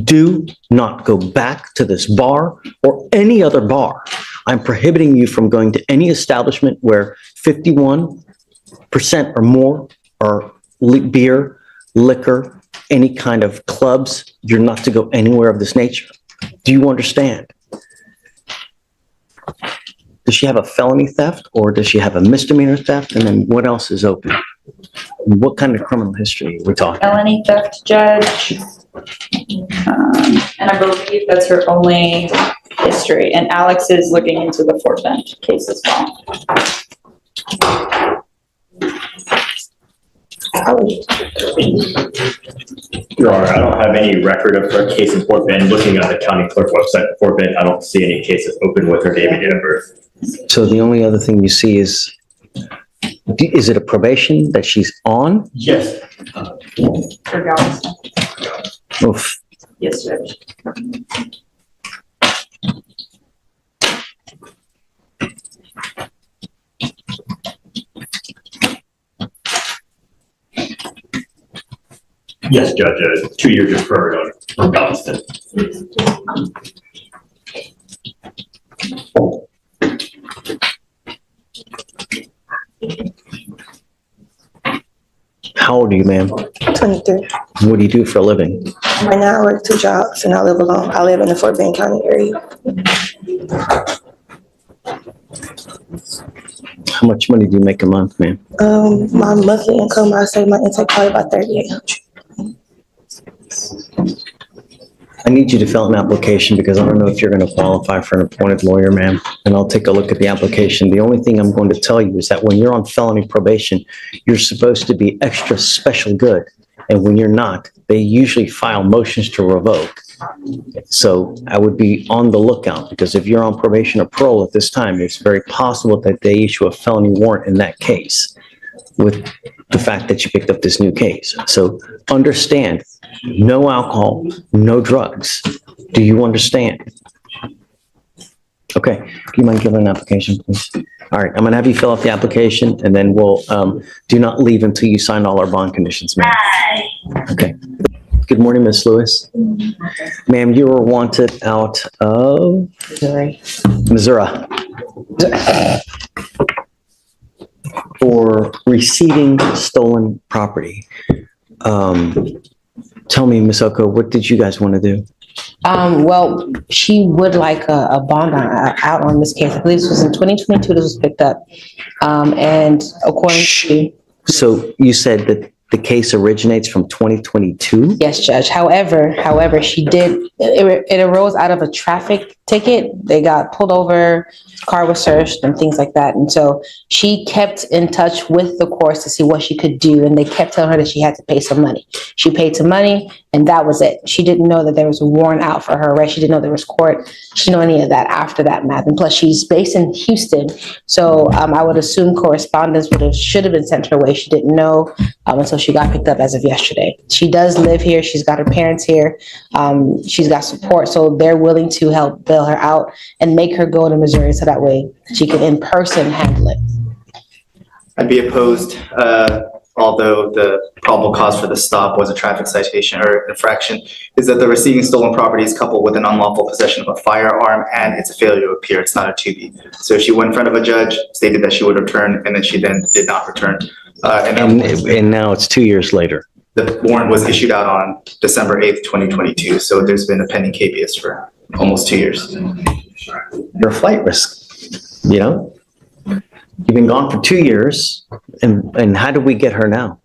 Do not go back to this bar or any other bar. I'm prohibiting you from going to any establishment where 51% or more are beer, liquor, any kind of clubs. You're not to go anywhere of this nature. Do you understand? Does she have a felony theft or does she have a misdemeanor theft? And then what else is open? What kind of criminal history are we talking? Felony theft, Judge. And I believe that's her only history. And Alex is looking into the Fort Bend case as well. Your Honor, I don't have any record of her case in Fort Bend. Looking at the county clerk website in Fort Bend, I don't see any cases open with her name and date of birth. So the only other thing you see is Is it a probation that she's on? Yes. Oof. Yes, Judge. Yes, Judge, 2 years deferred on Galveston. How old are you, ma'am? 23. What do you do for a living? Right now, I work 2 jobs and I live alone. I live in the Fort Bend County area. How much money do you make a month, ma'am? My monthly income, I say my intake probably about $3,800. I need you to fill out an application because I don't know if you're going to qualify for an appointed lawyer, ma'am. And I'll take a look at the application. The only thing I'm going to tell you is that when you're on felony probation, you're supposed to be extra special good. And when you're not, they usually file motions to revoke. So I would be on the lookout because if you're on probation or parole at this time, it's very possible that they issue a felony warrant in that case with the fact that you picked up this new case. So understand, no alcohol, no drugs. Do you understand? Okay, do you mind giving an application, please? All right, I'm gonna have you fill out the application and then we'll, do not leave until you sign all our bond conditions, ma'am. Okay. Good morning, Miss Lewis. Ma'am, you were wanted out of Missouri for receiving stolen property. Tell me, Ms. Oko, what did you guys want to do? Well, she would like a bond out on this case. I believe this was in 2022, this was picked up. And according to... So you said that the case originates from 2022? Yes, Judge. However, she did, it arose out of a traffic ticket. They got pulled over, car was searched and things like that. And so she kept in touch with the courts to see what she could do. And they kept telling her that she had to pay some money. She paid some money and that was it. She didn't know that there was a warrant out for her arrest. She didn't know there was court. She didn't know any of that after that math. And plus she's based in Houston. So I would assume correspondence should have been sent her way. She didn't know until she got picked up as of yesterday. She does live here. She's got her parents here. She's got support. So they're willing to help bail her out and make her go to Missouri so that way she can in person handle it. I'd be opposed, although the probable cause for the stop was a traffic citation or infraction, is that the receiving stolen property is coupled with an unlawful possession of a firearm and it's a failure to appear. It's not a 2B. So she went in front of a judge, stated that she would return, and then she then did not return. And now it's 2 years later. The warrant was issued out on December 8th, 2022. So there's been a pending habeas for almost 2 years. You're a flight risk, you know? You've been gone for 2 years, and how did we get her now?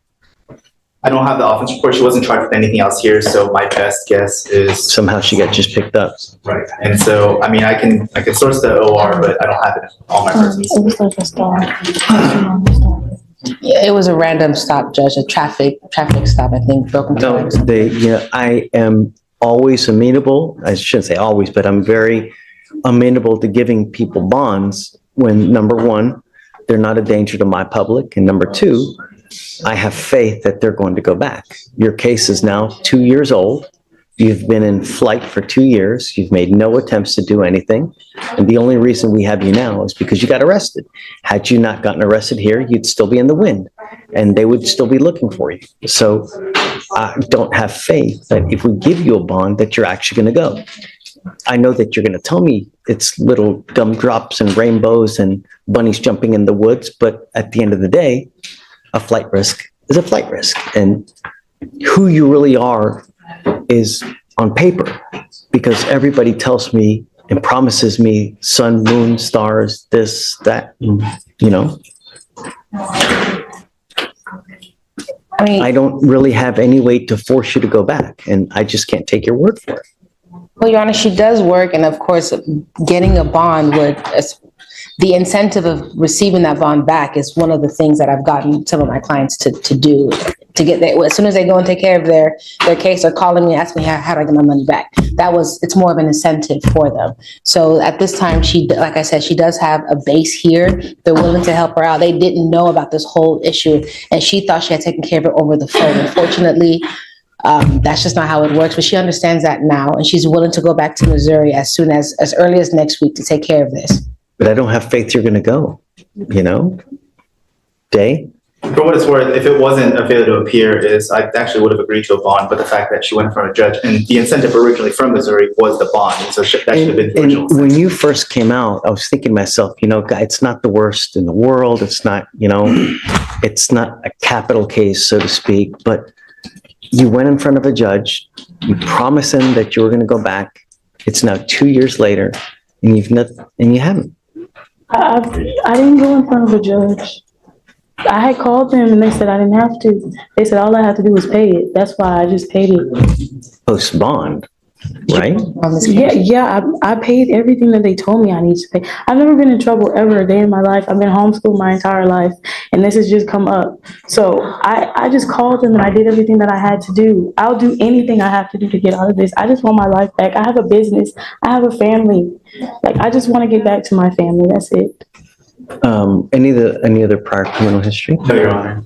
I don't have the offense report. She wasn't charged with anything else here, so my best guess is somehow she got just picked up. Right. And so, I mean, I can source the OR, but I don't have it in all my persons. It was like a stop. Yeah, it was a random stop, Judge, a traffic stop, I think, broken No, tires. I am always amenable. I shouldn't say always, but I'm very amenable to giving people bonds when, number one, they're not a danger to my public, and number two, I have faith that they're going to go back. Your case is now 2 years old. You've been in flight for 2 years. You've made no attempts to do anything. And the only reason we have you now is because you got arrested. Had you not gotten arrested here, you'd still be in the wind and they would still be looking for you. So I don't have faith that if we give you a bond that you're actually going to go. I know that you're going to tell me it's little gumdrops and rainbows and bunnies jumping in the woods, but at the end of the day, a flight risk is a flight risk. And who you really are is on paper, because everybody tells me and promises me sun, moon, stars, this, that, you know. I mean, I don't really have any way to force you to go back, and I just can't take your word for it. well, Your Honor, she does work, and of course, getting a bond the incentive of receiving that bond back is one of the things that I've gotten some of my clients to do to get that. As soon as they go and take care of their case, they're calling me, asking me how do I get my money back. It's more of an incentive for them. So at this time, like I said, she does have a base here. They're willing to help her out. They didn't know about this whole issue, and she thought she had taken care of it over the phone. Unfortunately, that's just not how it works, but she understands that now, and she's willing to go back to Missouri as early as next week to take care of this. But I don't have faith you're going to go, Day? For what it's worth, if it wasn't a failure to appear, I actually would have agreed to a bond, but the fact that she went in front of a judge, and the incentive originally from Missouri was the bond, and so that should have been the original. And when you first came out, I was thinking to myself, it's not the worst in the world. It's not, it's not a capital case, so to speak, but you went in front of a judge, you promised him that you were going to go back. It's now 2 years later, and you haven't. I didn't go in front of a judge. I had called them and they said I didn't have to. They said all I had to do was pay it. That's why I just paid it. Post bond, right? Yeah. I paid everything that they told me I need to pay. I've never been in trouble ever a day in my life. I've been homeschooled my entire life, and this has just come up. So I just called them and I did everything that I had to do. I'll do anything I have to do to get out of this. I just want my life back. I have a business. I have a family. I just want to get back to my family. That's it. Any other prior criminal history? No, Your Honor.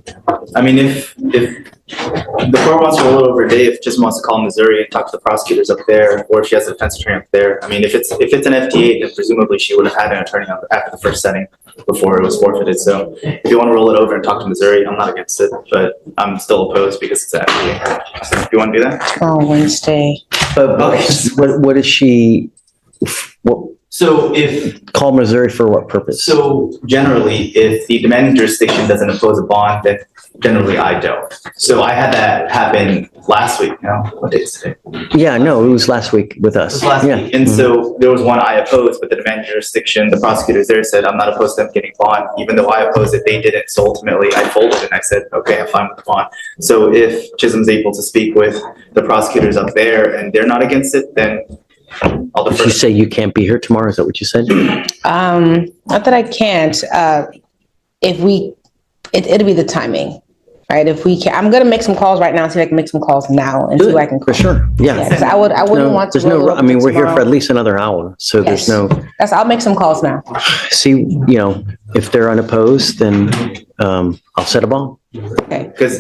I mean, if the court wants to roll over a day, if it just wants to call Missouri and talk to the prosecutors up there, or if she has a defense attorney up there, I mean, if it's an FTA, then presumably she would have had an attorney after the first setting before it was forfeited. So if you want to roll it over and talk to Missouri, I'm not against it, but I'm still opposed because it's an FTA. So if you want to do that? Oh, Wednesday. But what is she? So if call Missouri for what purpose? So generally, if the demanding jurisdiction doesn't impose a bond, then generally I don't. So I had that happen last week. What day is today? Yeah, no, it was last week with us. It was last week. And so there was one I opposed, but the demanding jurisdiction, the prosecutors there said, I'm not opposed to them getting bond. Even though I opposed it, they didn't. So ultimately I folded and I said, okay, I'm fine with the bond. So if Chisholm's able to speak with the prosecutors up there and they're not against it, then I'll defer. Did you say you can't be here tomorrow? Is that what you said? Not that I can't. It'll be the timing, right? If we can, I'm gonna make some calls right now. See if I can make some calls now and see if I can. For sure. Yeah. Because I wouldn't want to. There's no. I mean, we're here for at least another hour, so Yes. there's no. I'll make some calls now. See, if they're unopposed, then I'll set a bond. Okay. It's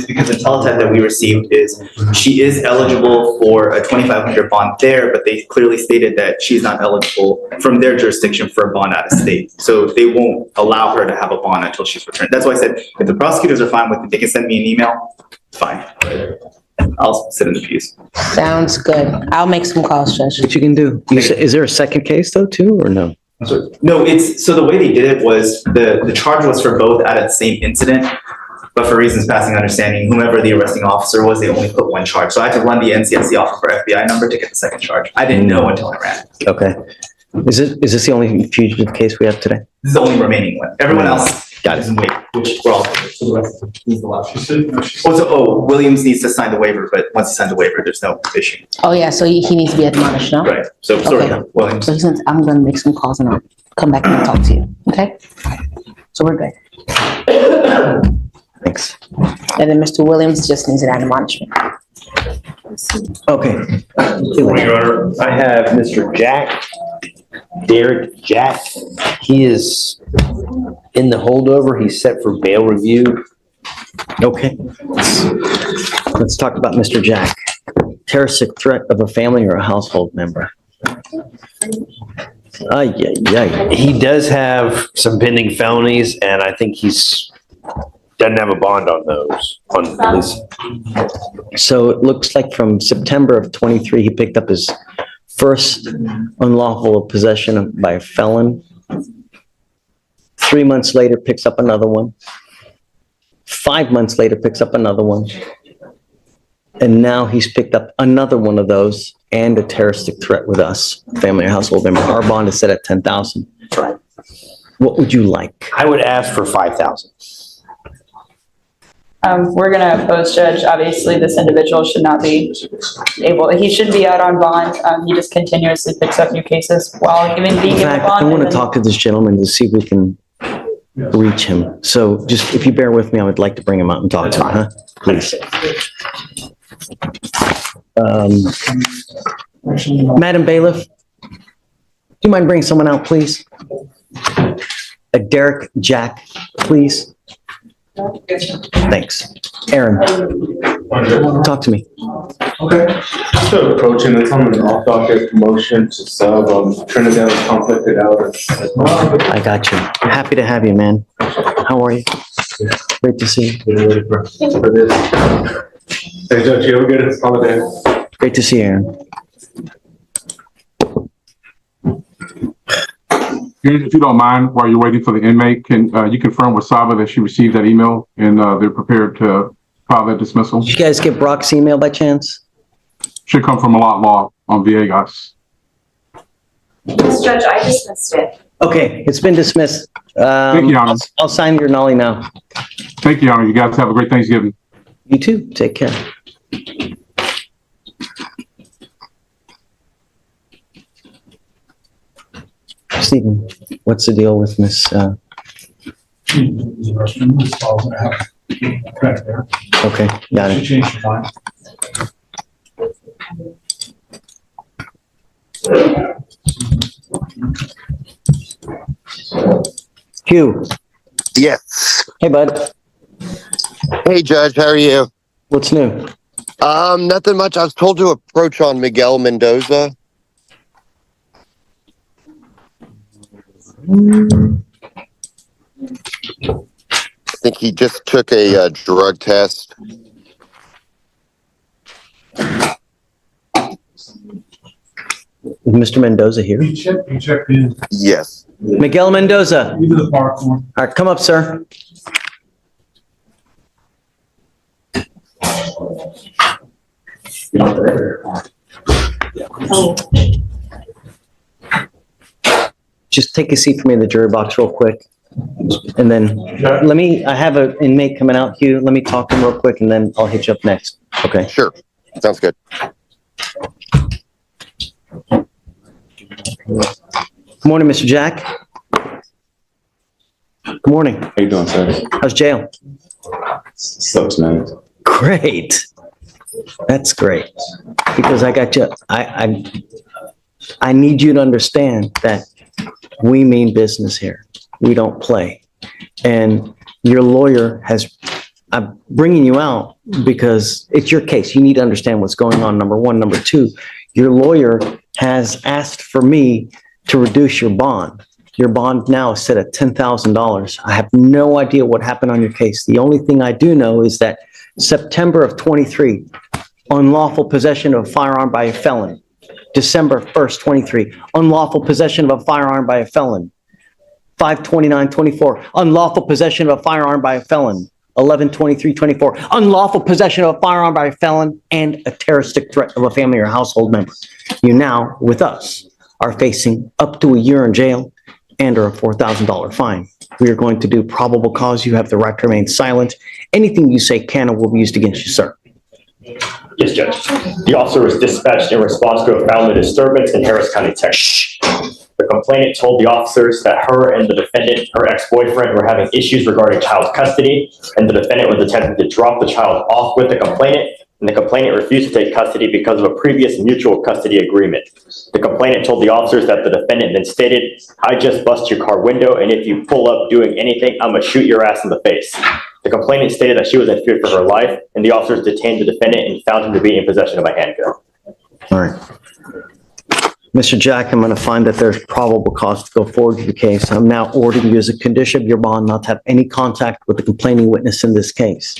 because the teletype that we received is she is eligible for a $2,500 bond there, but they clearly stated that she's not eligible from their jurisdiction for a bond out of state. So they won't allow her to have a bond until she's returned. That's why I said if the prosecutors are fine with it, they can send me an email. Fine. I'll sit in the pews. Sounds good. I'll make some calls, Judge. What you can do? Is there a second case though, too, or no? No, so the way they did it was the charge was for both out of the same incident, but for reasons passing understanding, whomever the arresting officer was, they only put one charge. So I had to run the NCSC off of her FBI number to get the second charge. I didn't know until I ran it. Okay. Is this the only fugitive case we have today? This is the only remaining one. Everyone else Got it. is in wait, which we're all. Williams needs to sign the waiver, but once he signs the waiver, there's no issue. Oh yeah, so he needs to be admonished, no? Right. So sorry, Williams. So since I'm gonna make some calls and I'll come back and talk to you. Okay? So we're good. Thanks. And then Mr. Williams just needs an admonishment. Okay. Your Honor, I have Mr. Derek Jack. He is in the holdover. He's set for bail review. Okay. Let's talk about Mr. Jack. Terroristic threat of a family or a household member. He does have some pending felonies, and I think doesn't have a bond on those. At least. So it looks like from September of 23, he picked up his first unlawful possession by a felon. 3 months later, picks up another one. 5 months later, picks up another one. And now he's picked up another one of those and a terroristic threat with us, family or household member. Our bond is set at $10,000. That's right. What would you like? I would ask for $5,000. We're going to oppose, Judge. Obviously, this individual should not be he should be out on bond. He just continuously picks up new cases while being In given fact, bond. I want to talk to this gentleman to see if we can reach him. So just, if you bear with me, I would like to bring him out and talk to him, huh? Please. Madam Bailiff, do you mind bringing someone out, please? Derek Jack, please. Thanks. Aaron, talk to me. Okay. Just approaching, it's on an off-docket promotion to sub, Trinidad conflicted out. I got you. Happy to have you, man. How are you? Great to see you. For this. Hey, Judge, you have a good holiday. Great to see you, Aaron. If you don't mind, while you're waiting for the inmate, can you confirm with Saba that she received that email and they're prepared to file that dismissal? Did you guys get Brock's email by chance? Should come from a law on Viegas. Yes, Judge, I dismissed it. Okay, it's been dismissed. Thank you, Your Honor. I'll sign your nollie now. Thank you, Your Honor. You guys have a great Thanksgiving. You too. Take care. Stephen, what's the deal with Miss? Okay, got it. Hugh. Yes. Hey, bud. Hey, Judge, how are you? What's new? Nothing much. I was told to approach on Miguel Mendoza. I think he just took a drug test. Is Mr. Mendoza here? He checked in. Yes. Miguel Mendoza. Into the park. All right, come up, sir. Just take a seat for me in the jury box real quick. And then I have an inmate coming out, Hugh. Let me talk to him real quick and then I'll hit you up next. Okay. Sure. Sounds good. Good morning, Mr. Jack. Good morning. How you doing, sir? How's jail? Sucks, man. Great. That's great. Because I got you. I need you to understand that we mean business here. We don't play. And your lawyer I'm bringing you out because it's your case. You need to understand what's going on, number one. Number two, your lawyer has asked for me to reduce your bond. Your bond now is set at $10,000. I have no idea what happened on your case. The only thing I do know is that September of 23, unlawful possession of a firearm by a felon. December 1st, 23, unlawful possession of a firearm by a felon. 5/29/24, unlawful possession of a firearm by a felon. 11/23/24, unlawful possession of a firearm by a felon and a terroristic threat of a family or household member. You now, with us, are facing up to a year in jail and or a $4,000 fine. We are going to do probable cause. You have the right to remain silent. Anything you say can or will be used against you, sir. Yes, Judge. The officer was dispatched in response to a family disturbance in Harris County, Texas. The complainant told the officers that her and the defendant, her ex-boyfriend, were having issues regarding child custody, and the defendant was attempting to drop the child off with the complainant, and the complainant refused to take custody because of a previous mutual custody agreement. The complainant told the officers that the defendant then stated, "I just bust your car window, and if you pull up doing anything, I'm gonna shoot your ass in the face." The complainant stated that she was in fear for her life, and the officers detained the defendant and found him to be in possession of a handgun. All right. Mr. Jack, I'm going to find that there's probable cause to go forward with the case. I'm now ordering you as a condition of your bond not to have any contact with the complaining witness in this case.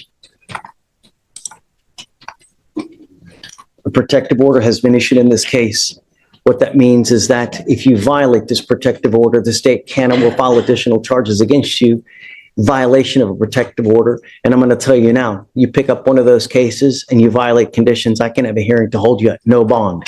A protective order has been issued in this case. What that means is that if you violate this protective order, the state can and will file additional charges against you, violation of a protective order. And I'm going to tell you now, you pick up one of those cases and you violate conditions, I can have a hearing to hold you at no bond,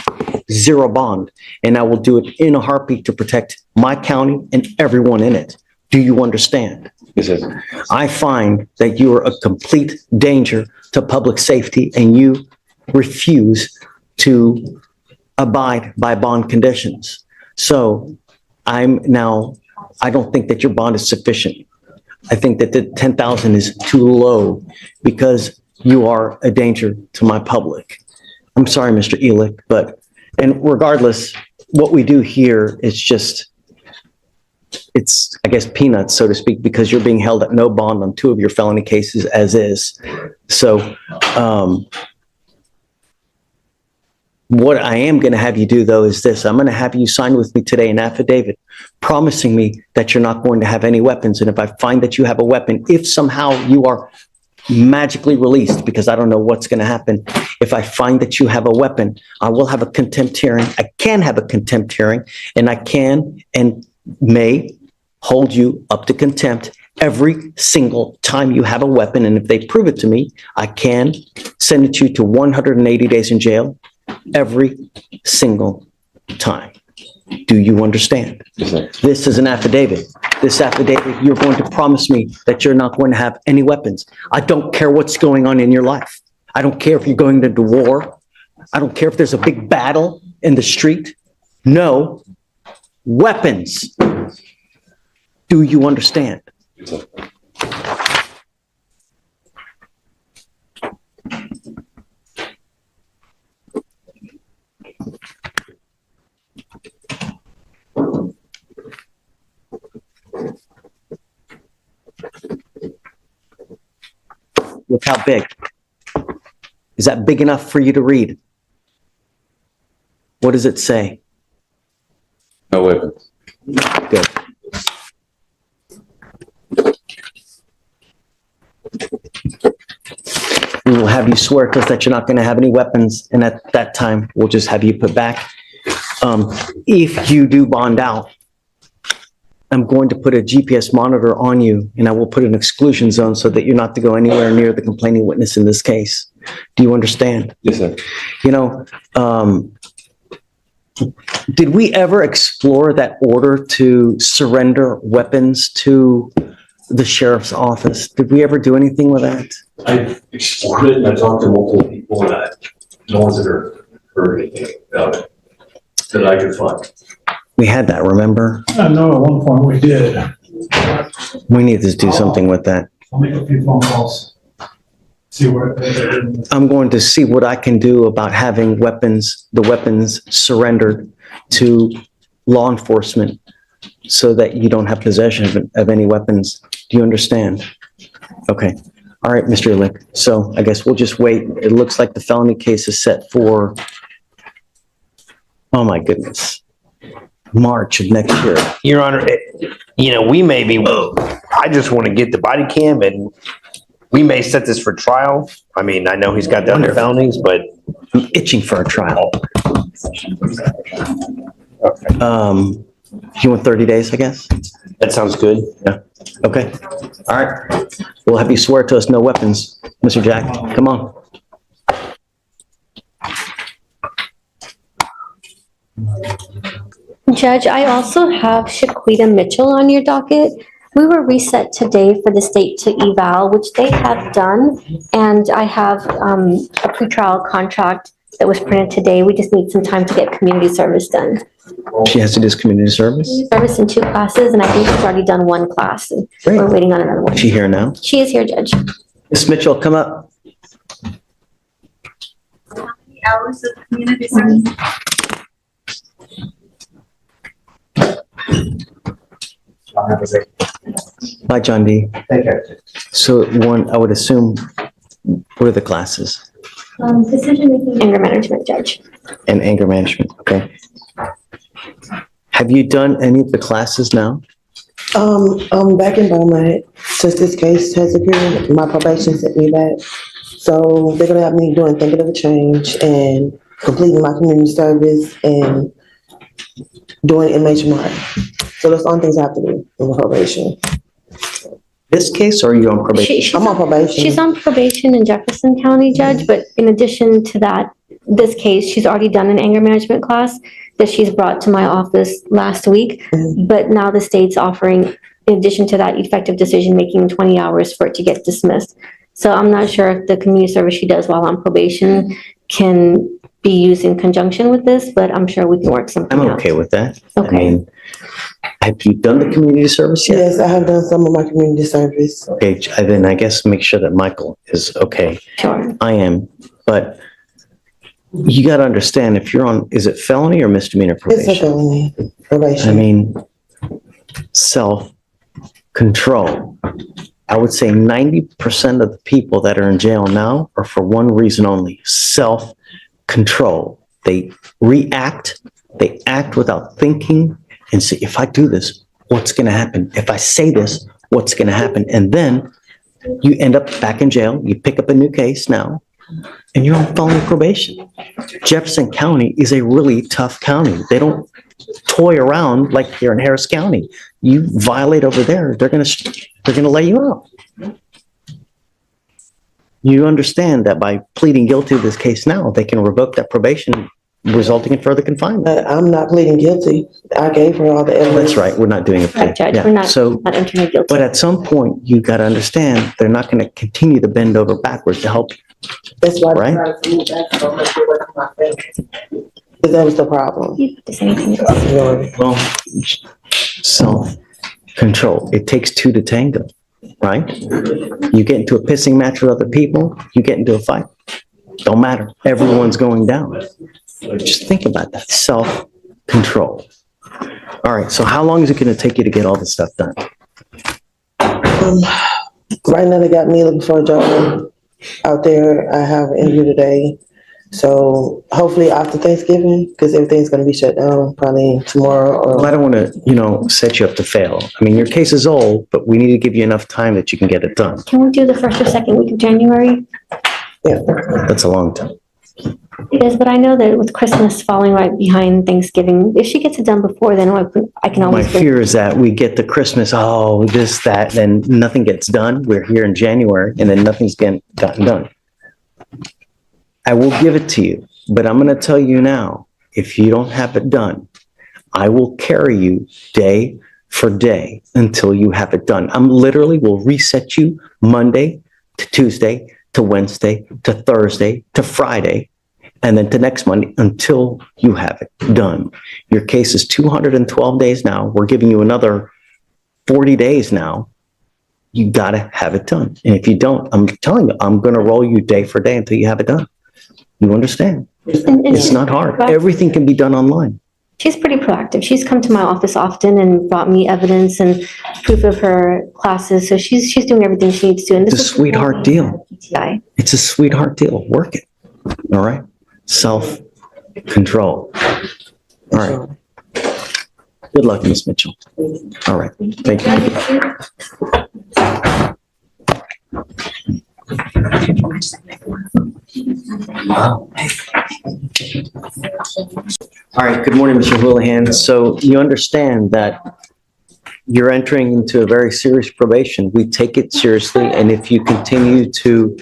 zero bond. And I will do it in a heartbeat to protect my county and everyone in it. Do you understand? Yes, sir. I find that you are a complete danger to public safety and you refuse to abide by bond conditions. So I don't think that your bond is sufficient. I think that the 10,000 is too low because you are a danger to my public. I'm sorry, Mr. Elick, and regardless, what we do here is just, it's, I guess, peanuts, so to speak, because you're being held at no bond on 2 of your felony cases as is. So, what I am going to have you do, though, is this. I'm going to have you sign with me today an affidavit promising me that you're not going to have any weapons. And if I find that you have a weapon, if somehow you are magically released, because I don't know what's going to happen, if I find that you have a weapon, I will have a contempt hearing. I can have a contempt hearing, and I can and may hold you up to contempt every single time you have a weapon. And if they prove it to me, I can send you to 180 days in jail every single time. Do you understand? This is an affidavit. This affidavit, you're going to promise me that you're not going to have any weapons. I don't care what's going on in your life. I don't care if you're going into war. I don't care if there's a big battle in the street. No weapons. Do you understand? Look how big. Is that big enough for you to read? What does it say? No weapons. Good. We will have you swear to us that you're not going to have any weapons, and at that time, we'll just have you put back. If you do bond out, I'm going to put a GPS monitor on you, and I will put an exclusion zone so that you're not to go anywhere near the complaining witness in this case. Do you understand? Yes, sir. You know, did we ever explore that order to surrender weapons to the sheriff's office? Did we ever do anything with that? I explored it and I talked to multiple people and no one's ever heard anything about it that I could find. We had that, remember? I know at one point we did. We need to do something with that. I'll make a few phone calls. See where. I'm going to see what I can do about having the weapons surrendered to law enforcement so that you don't have possession of any weapons. Do you understand? Okay. All right, Mr. Elick. So I guess we'll just wait. It looks like the felony case is set for, oh my goodness, March of next year. Your Honor, we may be, I just want to get the body cam and we may set this for trial. I mean, I know he's got the other felonies, but I'm itching for a trial. You want 30 days, I guess? That sounds good. Yeah. Okay. All right. We'll have you swear to us no weapons, Mr. Jack. Come on. Judge, I also have Shaquita Mitchell on your docket. We were reset today for the state to eval, which they have done. And I have a pretrial contract that was printed today. We just need some time to get community service done. She has to do community service? Service in 2 classes, and I think she's already done 1 class. And we're waiting on another one. Is she here now? She is here, Judge. Ms. Mitchell, come up. How many hours of community service? Hi, John D. Take care. So I would assume, what are the classes? Decision making. Anger management, Judge. And anger management, okay. Have you done any of the classes now? I'm back in Beaumont since this case has appeared. My probation sent me back. So they're gonna have me doing thinking of a change and completing my community service and doing MHMR. So that's the only things I have to do in my probation. This case, or are you on probation? I'm on probation. She's on probation in Jefferson County, Judge, but in addition to that, this case, she's already done an anger management class that she's brought to my office last week. But now the state's offering, in addition to that, effective decision-making 20 hours for it to get dismissed. So I'm not sure if the community service she does while on probation can be used in conjunction with this, but I'm sure we can work something out. I'm okay with that. Okay. I mean, Have you done the community service yet? Yes, I have done some of my community service. Okay, then I guess make sure that Michael is okay. Sure. I am, but you got to understand if you're on, is it felony or misdemeanor It's a probation? felony probation. I mean, self-control. I would say 90% of the people that are in jail now are for one reason only, self-control. They react, they act without thinking and say, if I do this, what's going to happen? If I say this, what's going to happen? And then you end up back in jail, you pick up a new case now, and you're on felony probation. Jefferson County is a really tough county. They don't toy around like here in Harris County. You violate over there, they're gonna lay you out. You understand that by pleading guilty to this case now, they can revoke that probation, resulting in further confinement. I'm not pleading guilty. I gave her all the evidence. That's right, we're not doing a plea. Right, Judge, Yeah. we're not So, entering a guilty. but at some point, you gotta understand, they're not gonna continue to bend over backwards to help you. That's why Right? because that was the problem. Well, self-control. It takes two to tango, right? You get into a pissing match with other people, you get into a fight. Don't matter. Everyone's going down. Just think about that. Self-control. All right. So how long is it going to take you to get all this stuff done? Right now, they got me looking for a job out there. I have an interview today. So hopefully after Thanksgiving, because everything's going to be shut down probably tomorrow. Well, I don't want to, set you up to fail. I mean, your case is old, but we need to give you enough time that you can get it done. Can we do the first or second week of January? Yeah. That's a long time. It is, but I know that with Christmas falling right behind Thanksgiving, if she gets it done before, then I can My always. fear is that we get the Christmas, this, that, then nothing gets done. We're here in January and then nothing's gotten done. I will give it to you, but I'm going to tell you now, if you don't have it done, I will carry you day for day until you have it done. I'm literally will reset you Monday to Tuesday to Wednesday to Thursday to Friday, and then to next Monday until you have it done. Your case is 212 days now. We're giving you another 40 days now. You got to have it done. And if you don't, I'm telling you, I'm going to roll you day for day until you have it done. You understand? It's not hard. Everything can be done online. She's pretty proactive. She's come to my office often and brought me evidence and proof of her classes. So she's doing everything she needs to. And It's a sweetheart deal. PTI. It's a sweetheart deal. Work it. All right. Self-control. All right. Good luck, Miss Mitchell. All right. Thank you. All right. Good morning, Mr. Houlihan. So you understand that you're entering into a very serious probation. We take it seriously. And if you continue to,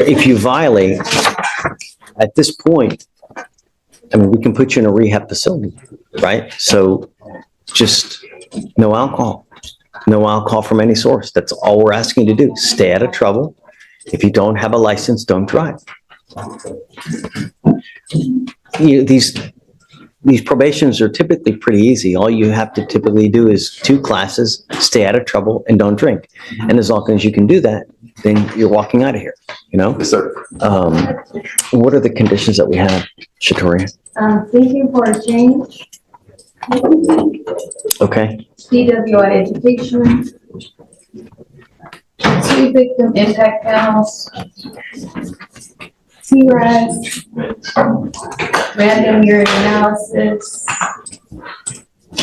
if you violate at this point, I mean, we can put you in a rehab facility, right? So just no alcohol from any source. That's all we're asking you to do. Stay out of trouble. If you don't have a license, don't drive. These probations are typically pretty easy. All you have to typically do is 2 classes, stay out of trouble, and don't drink. And as long as you can do that, then you're walking out of here, Yes, sir. What are the conditions that we have, Shatoria? Thinking for a change, Okay. DWI education, 2 victim impact panels, TRAS, random urine analysis,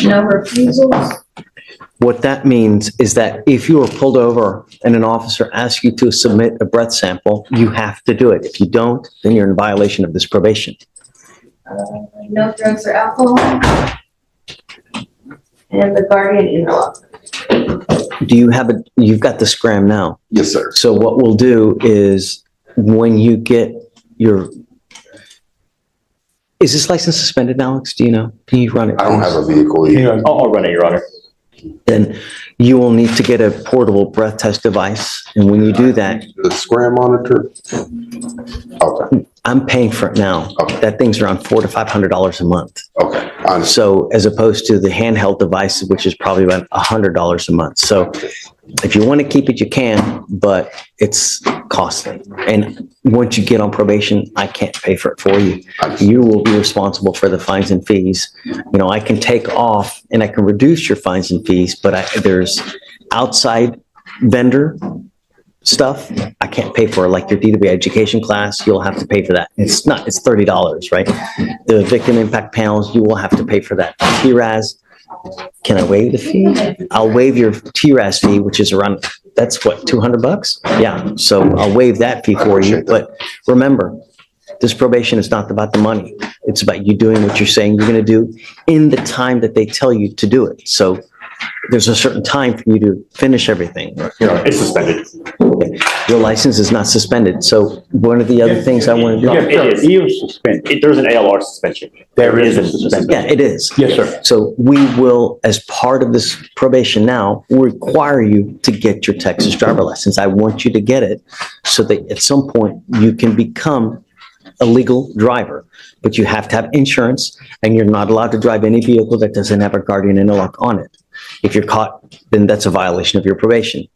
no refusals. What that means is that if you are pulled over and an officer asks you to submit a breath sample, you have to do it. If you don't, then you're in violation of this probation. No drugs or alcohol, and the guardian interlock. Do you have you've got the scram now? Yes, sir. So what we'll do is when you get is this license suspended, Alex? Do you know? Can you run it? I don't have a vehicle I'll run it, Your Honor. then you will need to get a portable breath test device. And when you do that, The scram monitor? Okay, I'm paying for it now. Okay. That thing's around $400 to $500 a month. okay. I understand. So as opposed to the handheld device, which is probably about $100 a month. So if you want to keep it, you can, but it's costly. And once you get on probation, I can't pay for it for you. You will be responsible for the fines and fees. You know, I can take off and I can reduce your fines and fees, but there's outside vendor stuff I can't pay for, like your DW education class, you'll have to pay for that. It's $30, right? The victim impact panels, you will have to pay for that. TRAS, can I waive the fee? I'll waive your TRAS fee, which is around, that's what, $200? Yeah, so I'll waive that fee for you. But remember, this probation is not about the money. It's about you doing what you're saying you're going to do in the time that they tell you to do it. So there's a certain time for you to finish everything. It's suspended. Okay. Your license is not suspended. So one of the other things I want to do. It is suspended. There's an ALR suspension. There is a suspension. Yeah, it is. Yes, sir. So we will, as part of this probation now, require you to get your Texas driver license. I want you to get it so that at some point you can become a legal driver, but you have to have insurance and you're not allowed to drive any vehicle that doesn't have a guardian interlock on it. If you're caught, then that's a violation of your probation.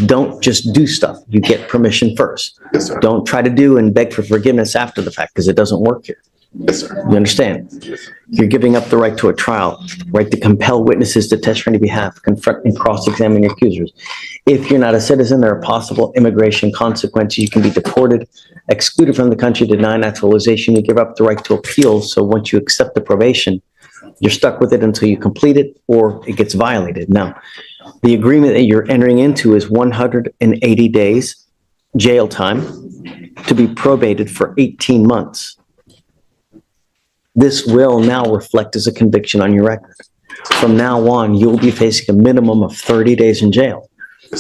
Don't just do stuff. You get permission first. Yes, sir. Don't try to do and beg for forgiveness after the fact because it doesn't work here. Yes, sir. You understand? You're giving up the right to a trial, right to compel witnesses to test on your behalf, confront and cross-examine your accusers. If you're not a citizen, there are possible immigration consequences. You can be deported, excluded from the country, denied naturalization. You give up the right to appeal. So once you accept the probation, you're stuck with it until you complete it or it gets violated. Now, the agreement that you're entering into is 180 days jail time to be probated for 18 months. This will now reflect as a conviction on your record. From now on, you'll be facing a minimum of 30 days in jail.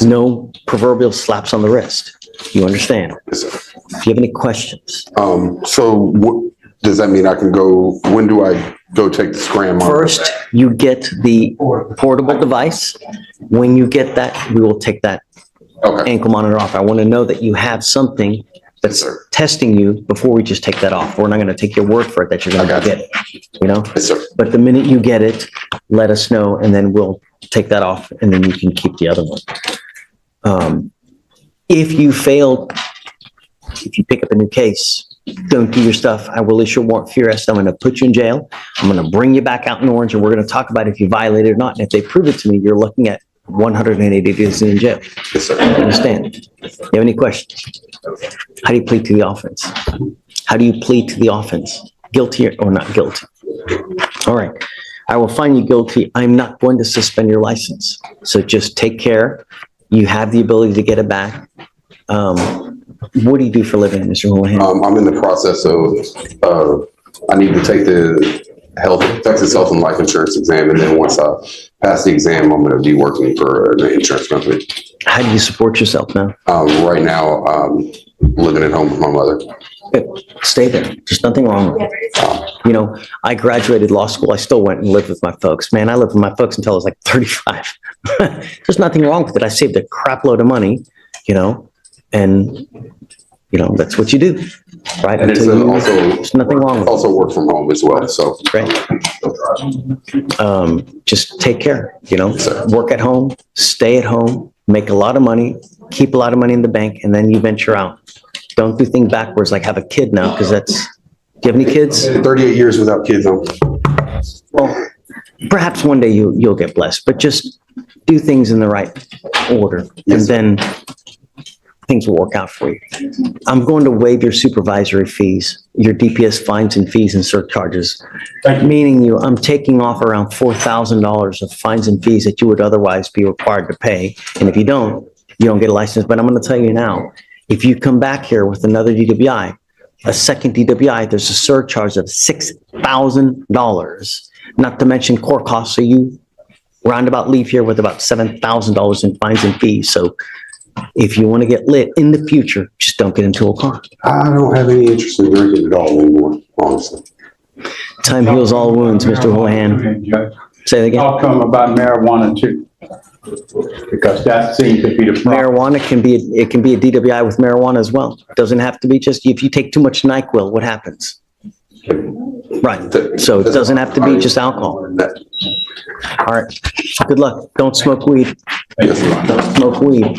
No proverbial slaps on the wrist. You understand? Yes, sir. Do you have any questions? So what, does that mean I can go, when do I go take the scram monitor? First, you get the portable device. When you get that, we will take that ankle monitor off. I want to know that you have something that's testing you before we just take that off. We're not going to take your word for it that you're going to get it, you know? Yes, sir. But the minute you get it, let us know and then we'll take that off and then you can keep the other one. If you fail, if you pick up a new case, don't do your stuff, I will issue a warrant for your arrest. I'm going to put you in jail. I'm going to bring you back out in Orange and we're going to talk about if you violated it or not. And if they prove it to me, you're looking at 180 days in jail. Yes, sir. Understand? You have any questions? How do you plead to the offense? How do you plead to the offense? Guilty or not guilty? All right. I will find you guilty. I'm not going to suspend your license. So just take care. You have the ability to get it back. What do you do for a living, Mr. Houlihan? I'm in the process of, I need to take the Texas Health and Life Insurance exam. And then once I pass the exam, I'm going to be working for an insurance company. How do you support yourself now? Right now, living at home with my mother. Stay there. There's nothing wrong with it. You know, I graduated law school. I still went and lived with my folks. Man, I lived with my folks until I was like 35. There's nothing wrong with it. I saved a crap load of money, you know, and, you know, that's what you do, right? And it's also, there's nothing wrong with it. Also work from home as well, so. Great. Just take care, you know, work at home, stay at home, make a lot of money, keep a lot of money in the bank, and then you venture out. Don't do things backwards, like have a kid now, because that's, do you have any kids? 38 years without kids. Well, perhaps one day you'll get blessed, but just do things in the right order, and then things will work out for you. I'm going to waive your supervisory fees, your DPS fines and fees and surcharges, meaning I'm taking off around $4,000 of fines and fees that you would otherwise be required to pay. And if you don't get a license. But I'm going to tell you now, if you come back here with another DWI, a second DWI, there's a surcharge of $6,000, not to mention court costs. So you roundabout leave here with about $7,000 in fines and fees. So if you want to get lit in the future, just don't get into a car. I don't have any interest in drinking at all anymore, honestly. Time heals all wounds, Mr. Houlihan. Say it again. outcome about marijuana too? Because that seems to be the problem. Marijuana can be a DWI with marijuana as well. It doesn't have to be just, if you take too much NyQuil, what happens? Right. So it doesn't have to be just alcohol. All right. Good luck. Don't smoke weed. Don't smoke weed.